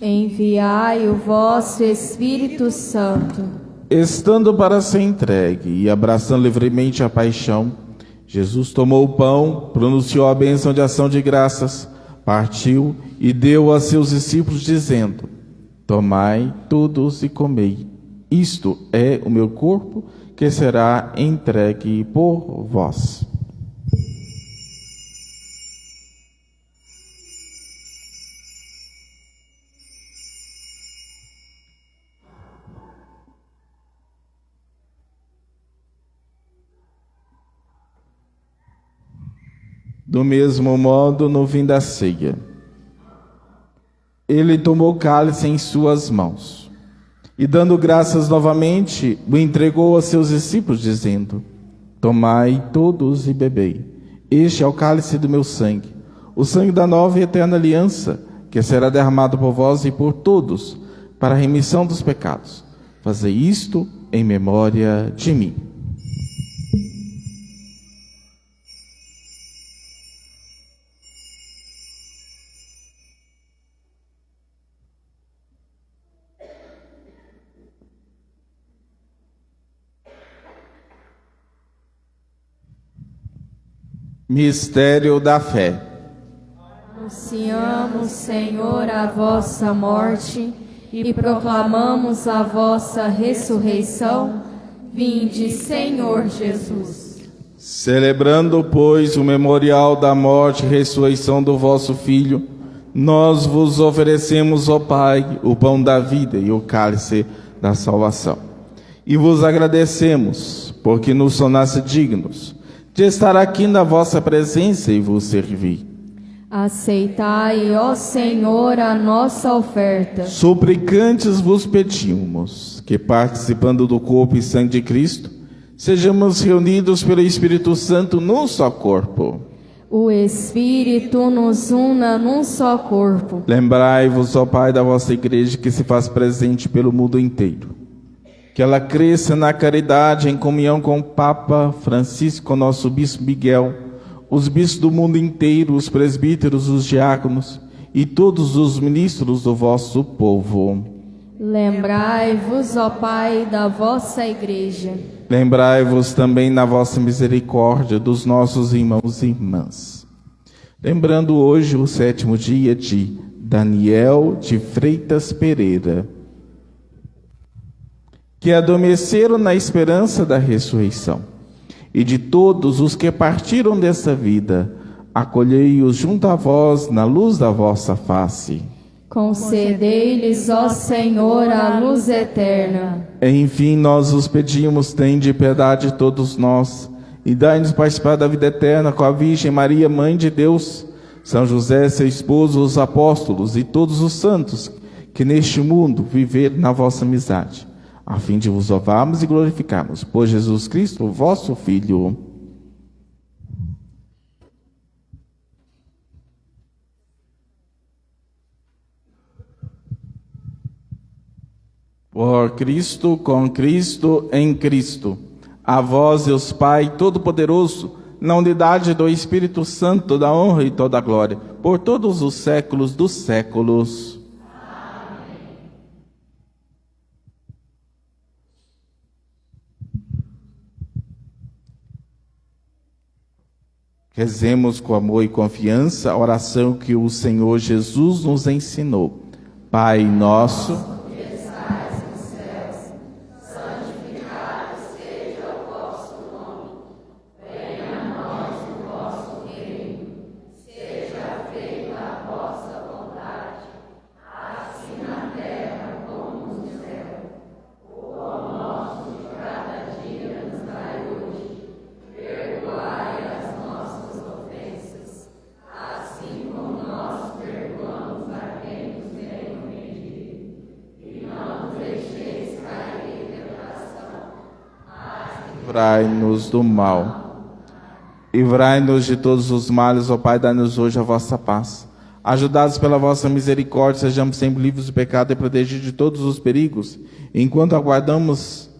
Enviai o vosso Espírito Santo. Estando para ser entregue e abraçando livremente a paixão, Jesus tomou o pão, pronunciou a bênção de ação de graças, partiu e deu a seus discípulos, dizendo: tomai todos e comei. Isto é o meu corpo, que será entregue por vós. Do mesmo modo, no fim da ceia, ele tomou o cálice em suas mãos e, dando graças novamente, o entregou a seus discípulos, dizendo: tomai todos e bebei. Este é o cálice do meu sangue, o sangue da nova e eterna aliança, que será derramado por vós e por todos para a remissão dos pecados. Fazei isto em memória de mim. Mistério da fé. Anunciamos, Senhor, a vossa morte e proclamamos a vossa ressurreição. Vinde, Senhor Jesus. Celebrando, pois, o memorial da morte e ressurreição do vosso Filho, nós vos oferecemos, ó Pai, o pão da vida e o cálice da salvação. E vos agradecemos, porque nos tornaste dignos de estar aqui na vossa presença e vos servir. Aceitai, ó Senhor, a nossa oferta. Suplicantes vos pedimos que, participando do corpo e sangue de Cristo, sejamos reunidos pelo Espírito Santo num só corpo. O Espírito nos una num só corpo. Lembrai-vos, ó Pai, da vossa igreja que se faz presente pelo mundo inteiro. Que ela cresça na caridade, em comunhão com o Papa Francisco, nosso Bispo Miguel, os bispos do mundo inteiro, os presbíteros, os diáconos e todos os ministros do vosso povo. Lembrai-vos, ó Pai, da vossa igreja. Lembrai-vos também na vossa misericórdia dos nossos irmãos e irmãs. Lembrando hoje o 7º dia de Daniel de Freitas Pereira, que adormeceram na esperança da ressurreição, e de todos os que partiram dessa vida, acolhei-os junto a vós na luz da vossa face. Concedei-lhes, ó Senhor, a luz eterna. Enfim, nós os pedimos, tende piedade de todos nós, e dai-nos participar da vida eterna com a Virgem Maria, Mãe de Deus, São José, seu esposo, os apóstolos e todos os santos que neste mundo viver na vossa amizade, a fim de vos louvarmos e glorificarmos. Por Jesus Cristo, vosso Filho. Por Cristo, com Cristo, em Cristo. A vós, Deus Pai Todo-Poderoso, na unidade do Espírito Santo, da honra e toda a glória, por todos os séculos dos séculos. Amém. Rezemos com amor e confiança a oração que o Senhor Jesus nos ensinou. Pai nosso, livrai-nos do mal. Livrai-nos de todos os males, ó Pai, dai-nos hoje a vossa paz. Ajudados pela vossa misericórdia, sejamos sempre livres do pecado e protegidos de todos os perigos, enquanto aguardamos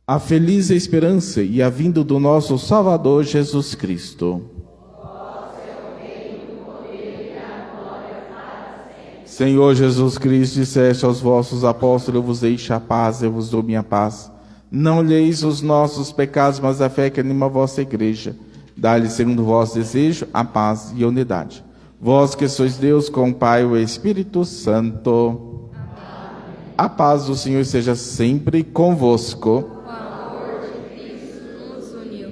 a feliz esperança e a vinda do nosso Salvador Jesus Cristo. Senhor Jesus Cristo, disseste aos vossos apóstolos: eu vos deixo a paz, eu vos dou minha paz. Não olheis os nossos pecados, mas a fé que anima a vossa igreja. Dá-lhe, segundo o vosso desejo, a paz e a unidade. Vós que sois Deus, com o Pai e o Espírito Santo. Amém. A paz do Senhor seja sempre convosco. O amor de Cristo nos uniu.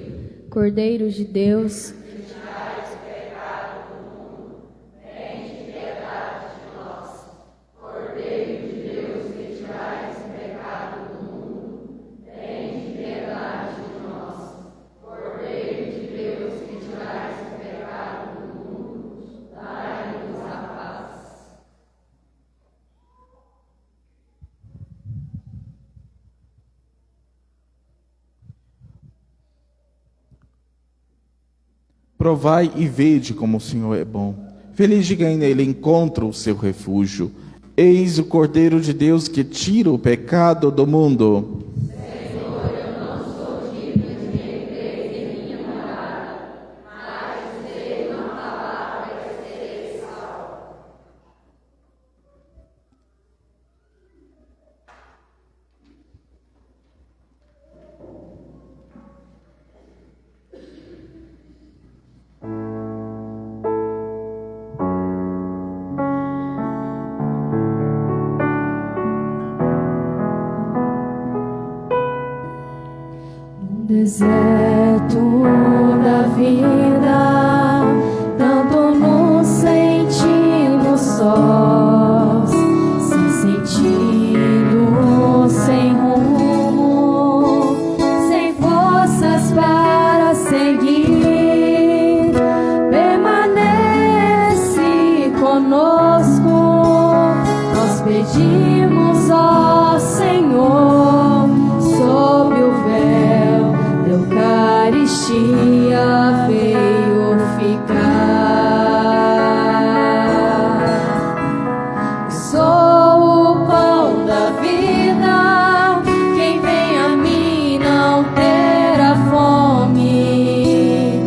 Cordeiro de Deus, provai e vede como o Senhor é bom. Feliz de quem nele encontra o seu refúgio. Eis o Cordeiro de Deus que tira o pecado do mundo. Senhor, eu não sou digno de entrar em minha morada, mas dizei uma palavra e serei salvo. Deserto da vida, tanto nos sentimos sós, sem sentido, sem rumo, sem forças para seguir. Permanece conosco, nós pedimos, ó Senhor, sob o véu da Eucaristia veio ficar. Sou o pão da vida, quem vem a mim não terá fome,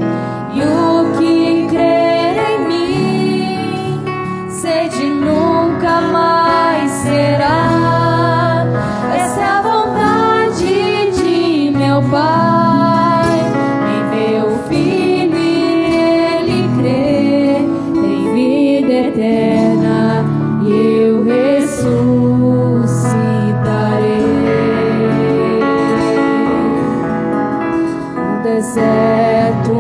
e o que crer em mim, sede nunca mais será. Essa é a vontade de meu Pai, quem vê o Filho e nele crê, tem vida eterna, e eu ressuscitarei. No deserto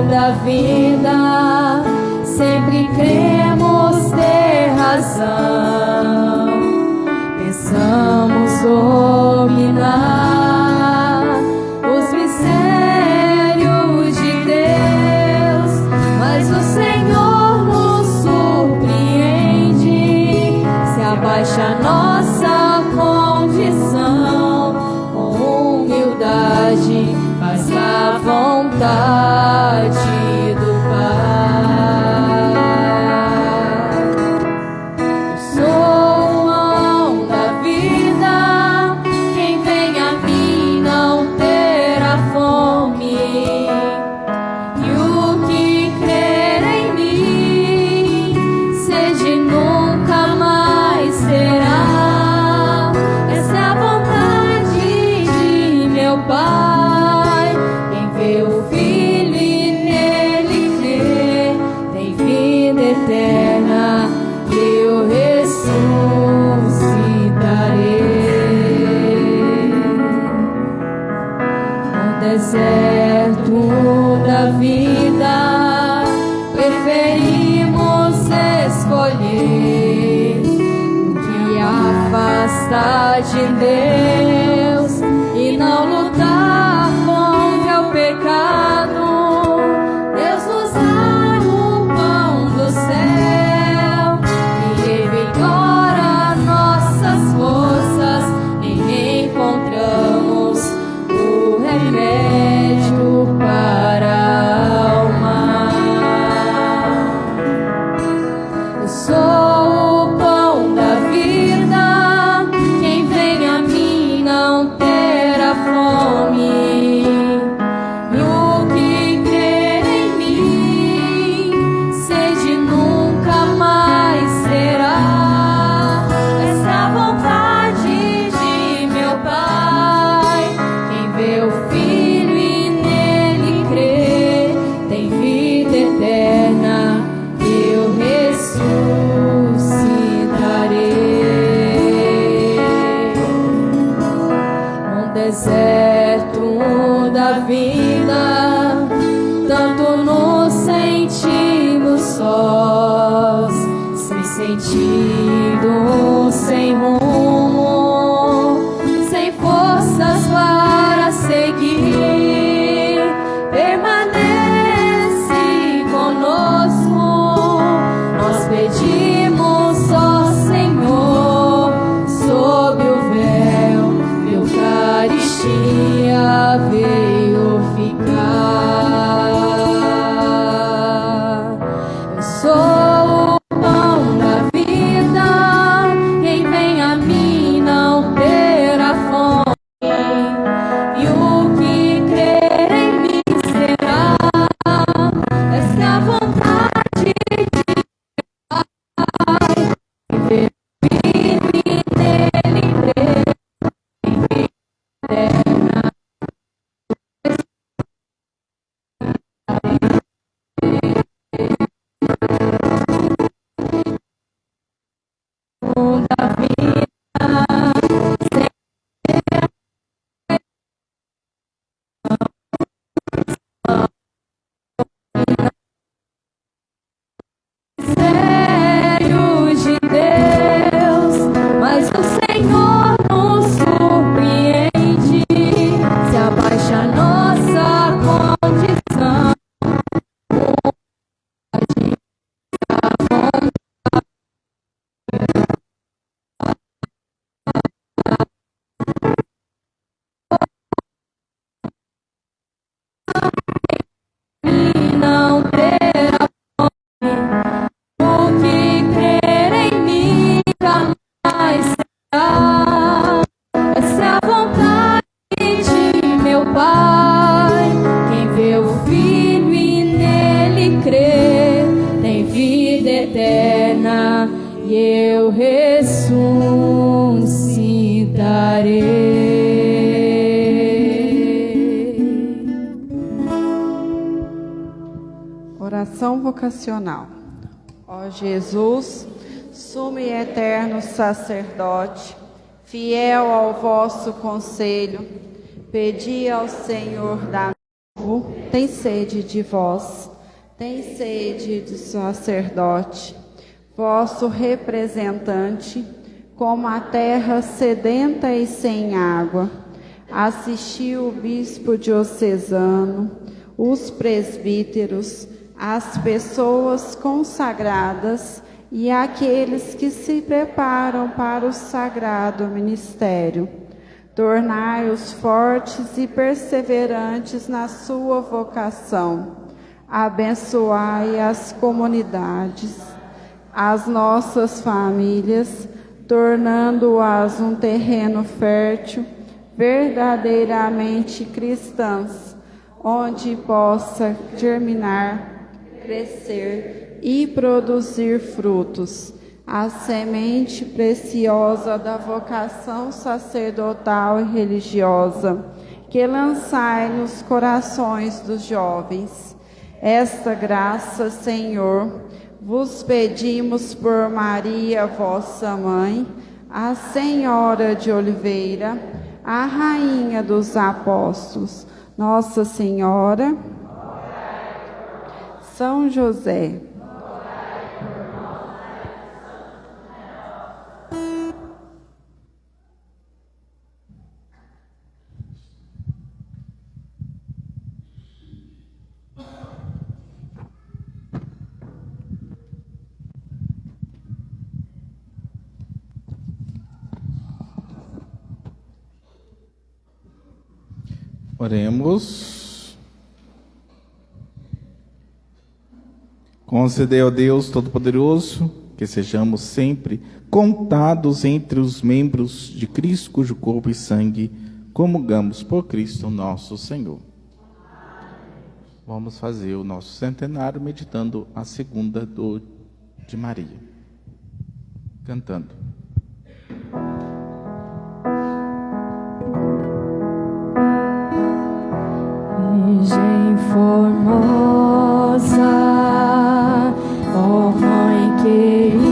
da vida, sempre cremos ter razão, pensamos dominar os mistérios vontade do Pai. Eu sou o pão da vida, quem vem a mim não terá fome, e o que crer em mim, sede nunca mais terá. Essa é a vontade de meu Pai. Quem vê o Filho e nele crê, tem vida eterna, e eu ressuscitarei. No deserto da vida, preferimos escolher o que afasta de Deus e não lutar contra o pecado. Deus nos dá o pão do céu e revigora nossas forças, e encontramos o remédio para a alma. Eu sou o pão da vida, quem vem a mim não terá fome, e o que crer em mim, sede nunca mais terá. Essa é a vontade de meu Pai. Quem vê o Filho e nele crê, tem vida eterna, eu ressuscitarei. No deserto da vida, tanto nos sentimos sós, sem sentido, sem rumo, sem forças para seguir. Permanece conosco, nós pedimos, ó Senhor, sob o véu, Eucaristia veio ficar. Eu sou o pão da vida, quem vem a mim não terá fome, e o que crer em mim será. Essa é a vontade de Pai. Ver o Filho e nele crer, tem vida eterna. Da vida, mistérios de Deus, mas o Senhor nos surpreende, se abaixa a nossa condição. E não terá fome, o que crer em mim jamais será. Essa é a vontade de meu Pai. Quem vê o Filho e nele crê, tem vida eterna, e eu ressuscitarei. Oração vocacional. Ó Jesus, sumo e eterno sacerdote, fiel ao vosso conselho, pedi ao Senhor da novo, tem sede de vós, tem sede de sacerdote, vosso representante, como a terra sedenta e sem água. Assistiu o bispo diocesano, os presbíteros, as pessoas consagradas e aqueles que se preparam para o sagrado ministério. Tornai-os fortes e perseverantes na sua vocação. Abençoai as comunidades, as nossas famílias, tornando-as um terreno fértil, verdadeiramente cristãs, onde possa germinar, crescer e produzir frutos, a semente preciosa da vocação sacerdotal e religiosa, que lançai nos corações dos jovens. Esta graça, Senhor, vos pedimos por Maria, vossa mãe, a Senhora de Oliveira, a Rainha dos Apóstolos, Nossa Senhora, São José. Oremos. Concedei, ó Deus Todo-Poderoso, que sejamos sempre contados entre os membros de Cristo, cujo corpo e sangue comungamos por Cristo nosso Senhor. Vamos fazer o nosso centenário meditando a segunda dor de Maria. Cantando. Virgem formosa, ó Mãe querida,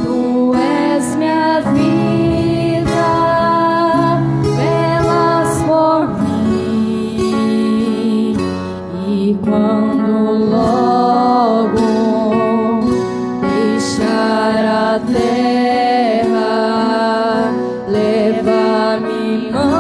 tu és minha vida, velas por mim, e quando logo deixar a terra, leva-me, mãe,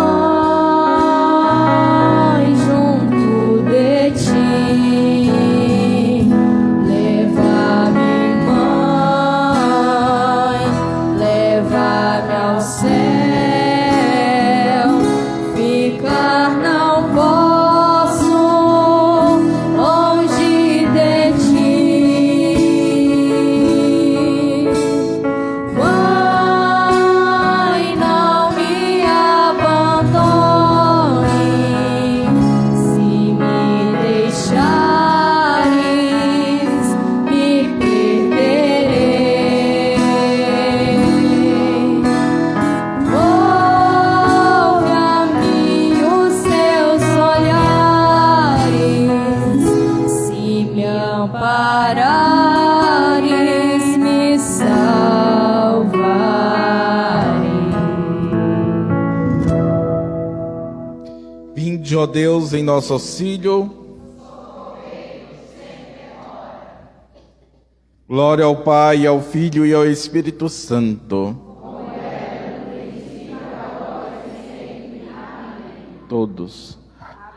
Ó Deus, em nosso auxílio. Glória ao Pai, ao Filho e ao Espírito Santo. Todos.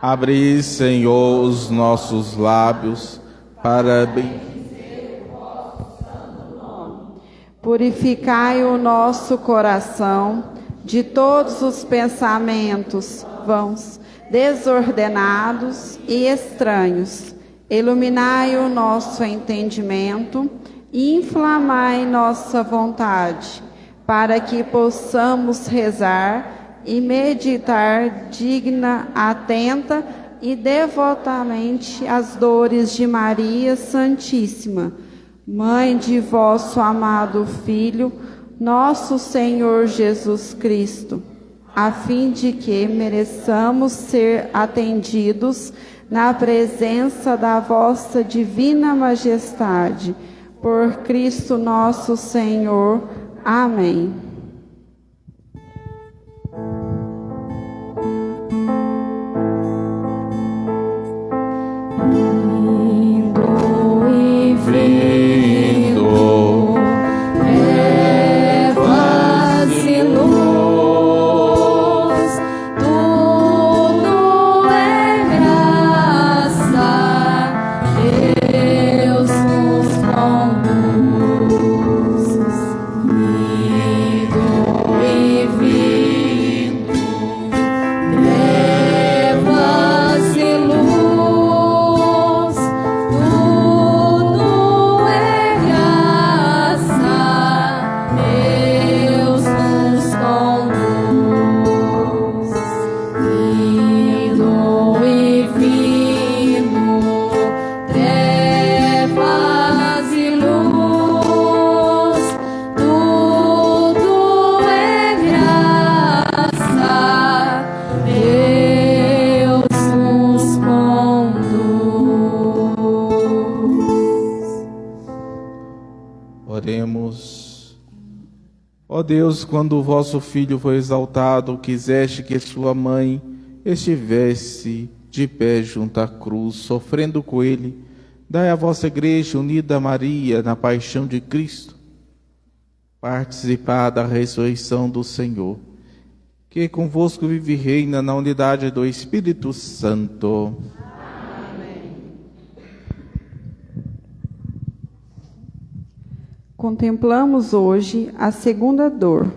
Abri, Senhor, os nossos lábios para bendizer o vosso santo nome. Purificai o nosso coração de todos os pensamentos vãos, desordenados e estranhos. Iluminai o nosso entendimento e inflamai nossa vontade, para que possamos rezar e meditar digna, atenta e devotamente as dores de Maria Santíssima, Mãe de vosso amado Filho, nosso Senhor Jesus Cristo, a fim de que mereçamos ser atendidos na presença da vossa divina majestade. Por Cristo nosso Senhor. Amém. Lindo e vindo, trevas e luz, tudo é graça, Deus nos conduz. Ó Deus, quando o vosso Filho foi exaltado, quiseste que sua mãe estivesse de pé junto à cruz, sofrendo com ele. Dai à vossa igreja, unida a Maria, na paixão de Cristo, participar da ressurreição do Senhor, que convosco vive e reina na unidade do Espírito Santo. Contemplamos hoje a segunda dor,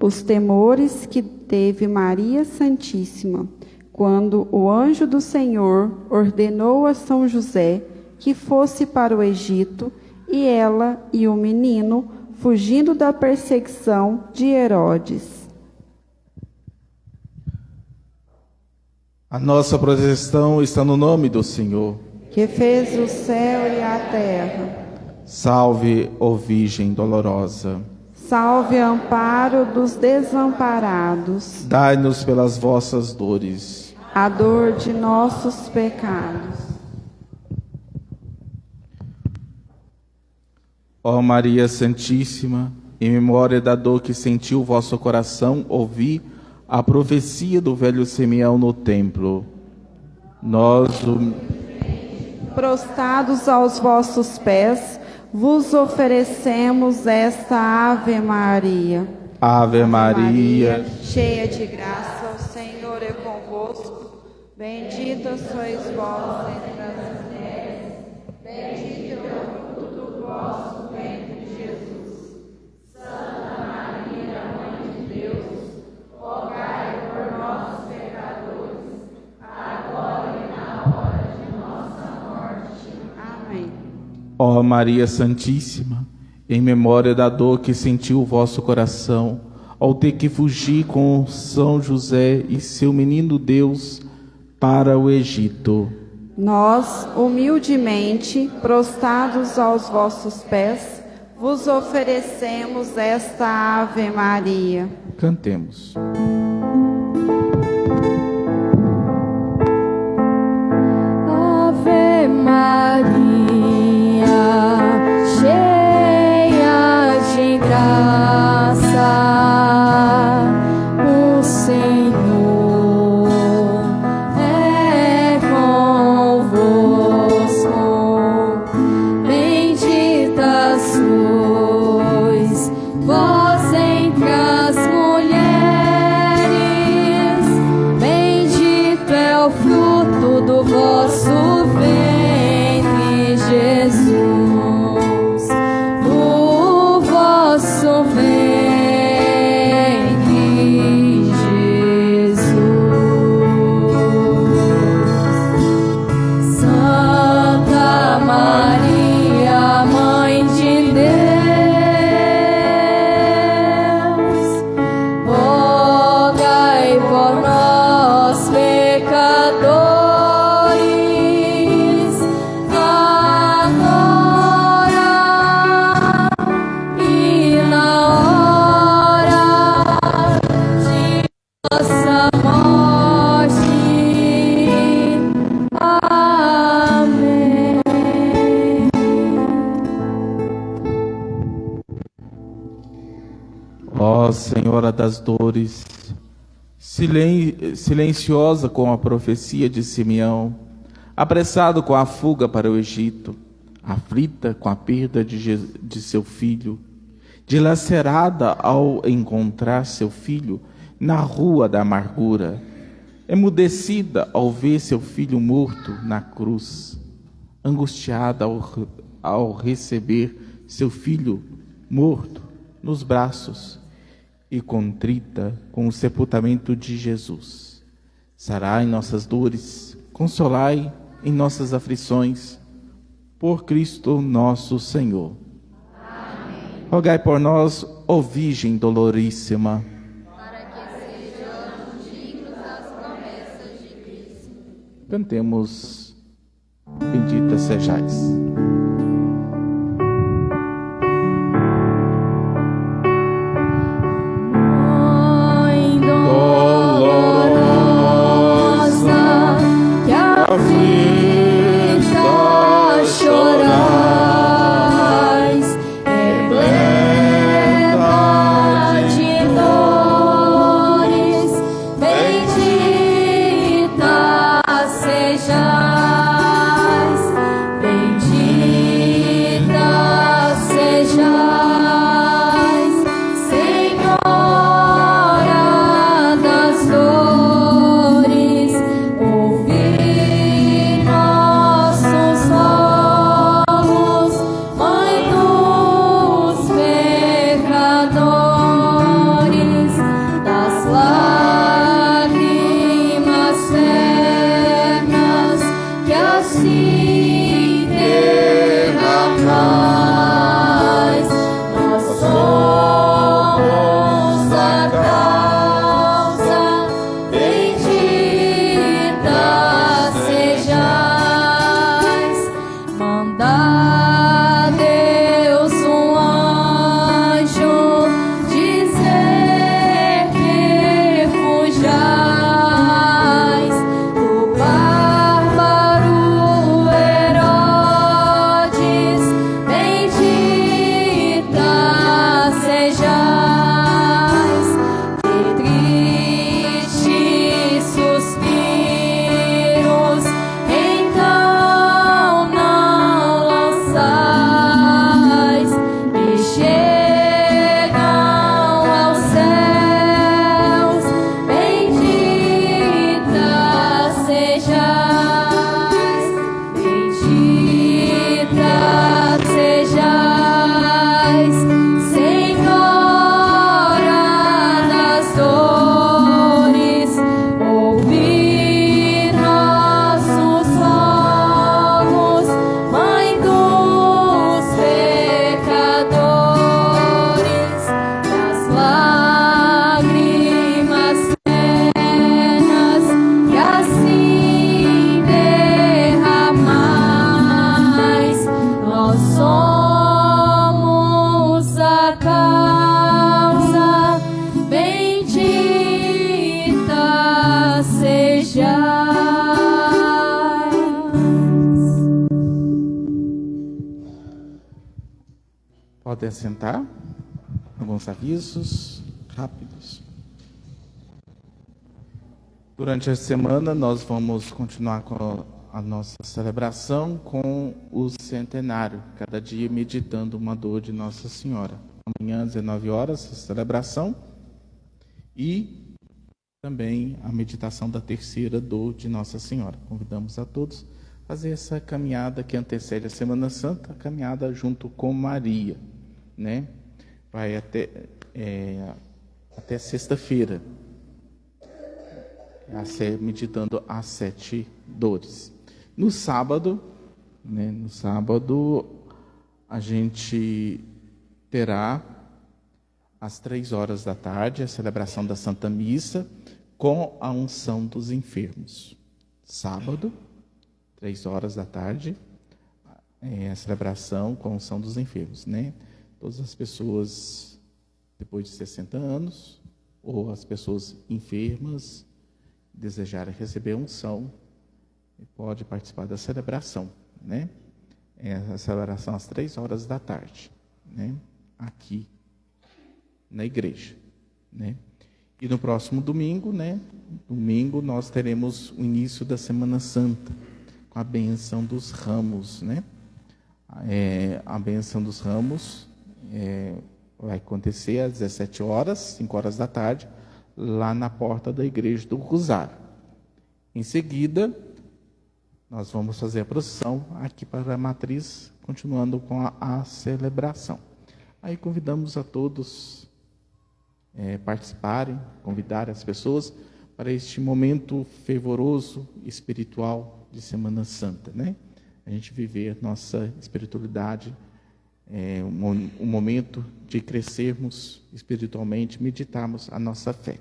os temores que teve Maria Santíssima, quando o anjo do Senhor ordenou a São José que fosse para o Egito, e ela e o menino, fugindo da perseguição de Herodes. A nossa proteção está no nome do Senhor, Que fez o céu e a terra. Salve, ó Virgem dolorosa. Salve, amparo dos desamparados. Dai-nos pelas vossas dores A dor de nossos pecados. Ó Maria Santíssima, em memória da dor que sentiu o vosso coração, ouvi a profecia do velho Simeão no templo. Nós, Prostrados aos vossos pés, vos oferecemos esta Ave Maria. Ave Maria, Cheia de graça, o Senhor é convosco. Bendita sois vós entre as mulheres. Bendito é o fruto do vosso ventre, Jesus. Santa Maria, Mãe de Deus, rogai por nós, pecadores, agora e na hora de nossa morte. Amém. ó Maria Santíssima, em memória da dor que sentiu o vosso coração, ao ter que fugir com São José e seu menino Deus para o Egito. Nós, humildemente, prostrados aos vossos pés, vos oferecemos esta Ave Maria. Cantemos. Ave Maria, cheia de graça, o Senhor é convosco. Bendita sois vós entre as mulheres, bendito é o fruto do vosso ventre, Jesus. Do vosso ventre, Jesus. Santa Maria, Mãe de Deus, rogai por nós, pecadores, agora e na hora de nossa morte. Amém. Ó Senhora das dores, silenciosa com a profecia de Simeão, apressado com a fuga para o Egito, aflita com a perda de seu filho, dilacerada ao encontrar seu filho na rua da amargura, emudecida ao ver seu filho morto na cruz, angustiada ao receber seu filho morto nos braços e contrita com o sepultamento de Jesus. Sarai nossas dores, consolai em nossas aflições, por Cristo nosso Senhor. Amém. Rogai por nós, ó Virgem doloríssima. Para que sejamos dignos das promessas de Cristo. Cantemos Bendita sejais. Mãe dolorosa, que aflita chorais, repleta assim derramais. Nós somos a causa, bendita sejais. Manda Deus um anjo dizer que fujais do bárbaro Herodes, bendita sejais. De tristes suspiros então não lançais, e chegam aos céus, bendita sejais, bendita sejais, Senhora das dores, ouvi nossos somos, Mãe dos pecadores, das lágrimas ternas que assim derramais. Nós somos a causa, bendita sejais. Podem assentar. Alguns avisos rápidos. Durante a semana, nós vamos continuar com a nossa celebração com o centenário, cada dia meditando uma dor de Nossa Senhora. Amanhã, às 19 horas, a celebração e também a meditação da terceira dor de Nossa Senhora. Convidamos a todos a fazer essa caminhada que antecede a Semana Santa, a caminhada junto com Maria, né? Vai até sexta-feira, meditando as 7 dores. No sábado, né? No sábado a gente terá às 3 horas da tarde a celebração da Santa Missa com a unção dos enfermos. Sábado, 3 horas da tarde, a celebração com a unção dos enfermos, né? Todas as pessoas depois de 60 anos ou as pessoas enfermas desejarem receber unção, pode participar da celebração, né? A celebração às 3 horas da tarde, né? Aqui na igreja, né? E no próximo domingo, né? Domingo nós teremos o início da Semana Santa com a bênção dos ramos, né? A bênção dos ramos vai acontecer às 17 horas, 5 horas da tarde, lá na porta da Igreja do Rosário. Em seguida, nós vamos fazer a procissão aqui para a matriz, continuando com a celebração. Aí convidamos a todos participarem, convidar as pessoas para este momento fervoroso, espiritual de Semana Santa, né? A gente viver a nossa espiritualidade, um momento de crescermos espiritualmente, meditarmos a nossa fé,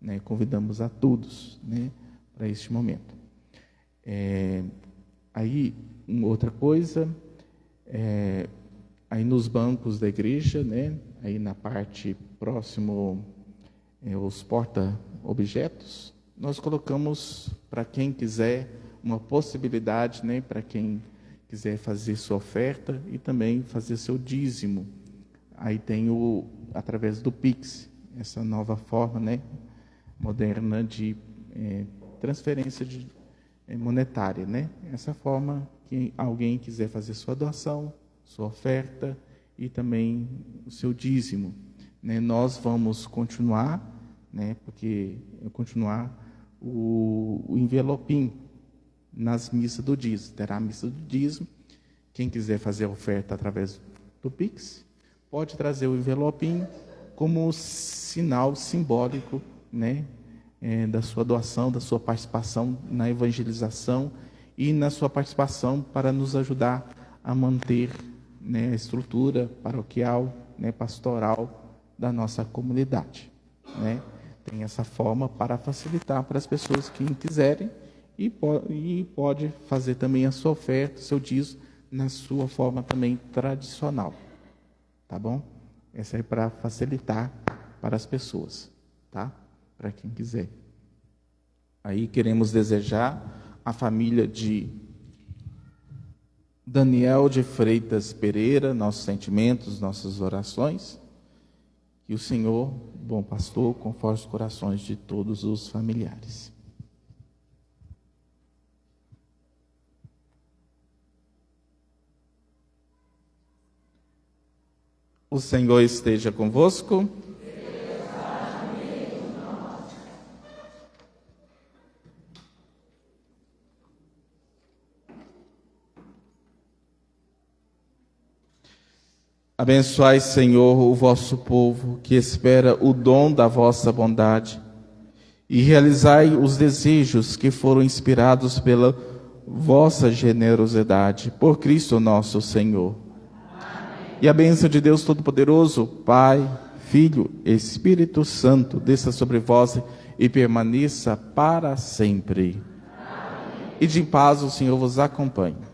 né? Convidamos a todos, né, para este momento. Aí, outra coisa, aí nos bancos da igreja, né, aí na parte próximo os porta-objetos, nós colocamos para quem quiser uma possibilidade, né, para quem quiser fazer sua oferta e também fazer seu dízimo. Aí tem através do Pix, essa nova forma, né, moderna de transferência monetária, né? Essa forma que alguém quiser fazer sua doação, sua oferta e também o seu dízimo, né? Nós vamos continuar, né? Continuar o envelopinho nas missas do dízimo. Terá a missa do dízimo. Quem quiser fazer a oferta através do Pix, pode trazer o envelopinho como sinal simbólico, né? Da sua doação, da sua participação na evangelização e na sua participação para nos ajudar a manter, né, a estrutura paroquial, né, pastoral da nossa comunidade, né? Tem essa forma para facilitar para as pessoas que quiserem e pode fazer também a sua oferta, o seu dízimo, na sua forma também tradicional, tá bom? Essa é para facilitar para as pessoas, tá? Para quem quiser. Aí queremos desejar à família de Daniel de Freitas Pereira, nossos sentimentos, nossas orações, que o Senhor, bom pastor, conforte os corações de todos os familiares. O Senhor esteja convosco. Abençoai, Senhor, o vosso povo, que espera o dom da vossa bondade, e realizai os desejos que foram inspirados pela vossa generosidade, por Cristo nosso Senhor. Amém. E a bênção de Deus Todo-Poderoso, Pai, Filho, Espírito Santo, desça sobre vós e permaneça para sempre. Amém. E de paz o Senhor vos acompanhe.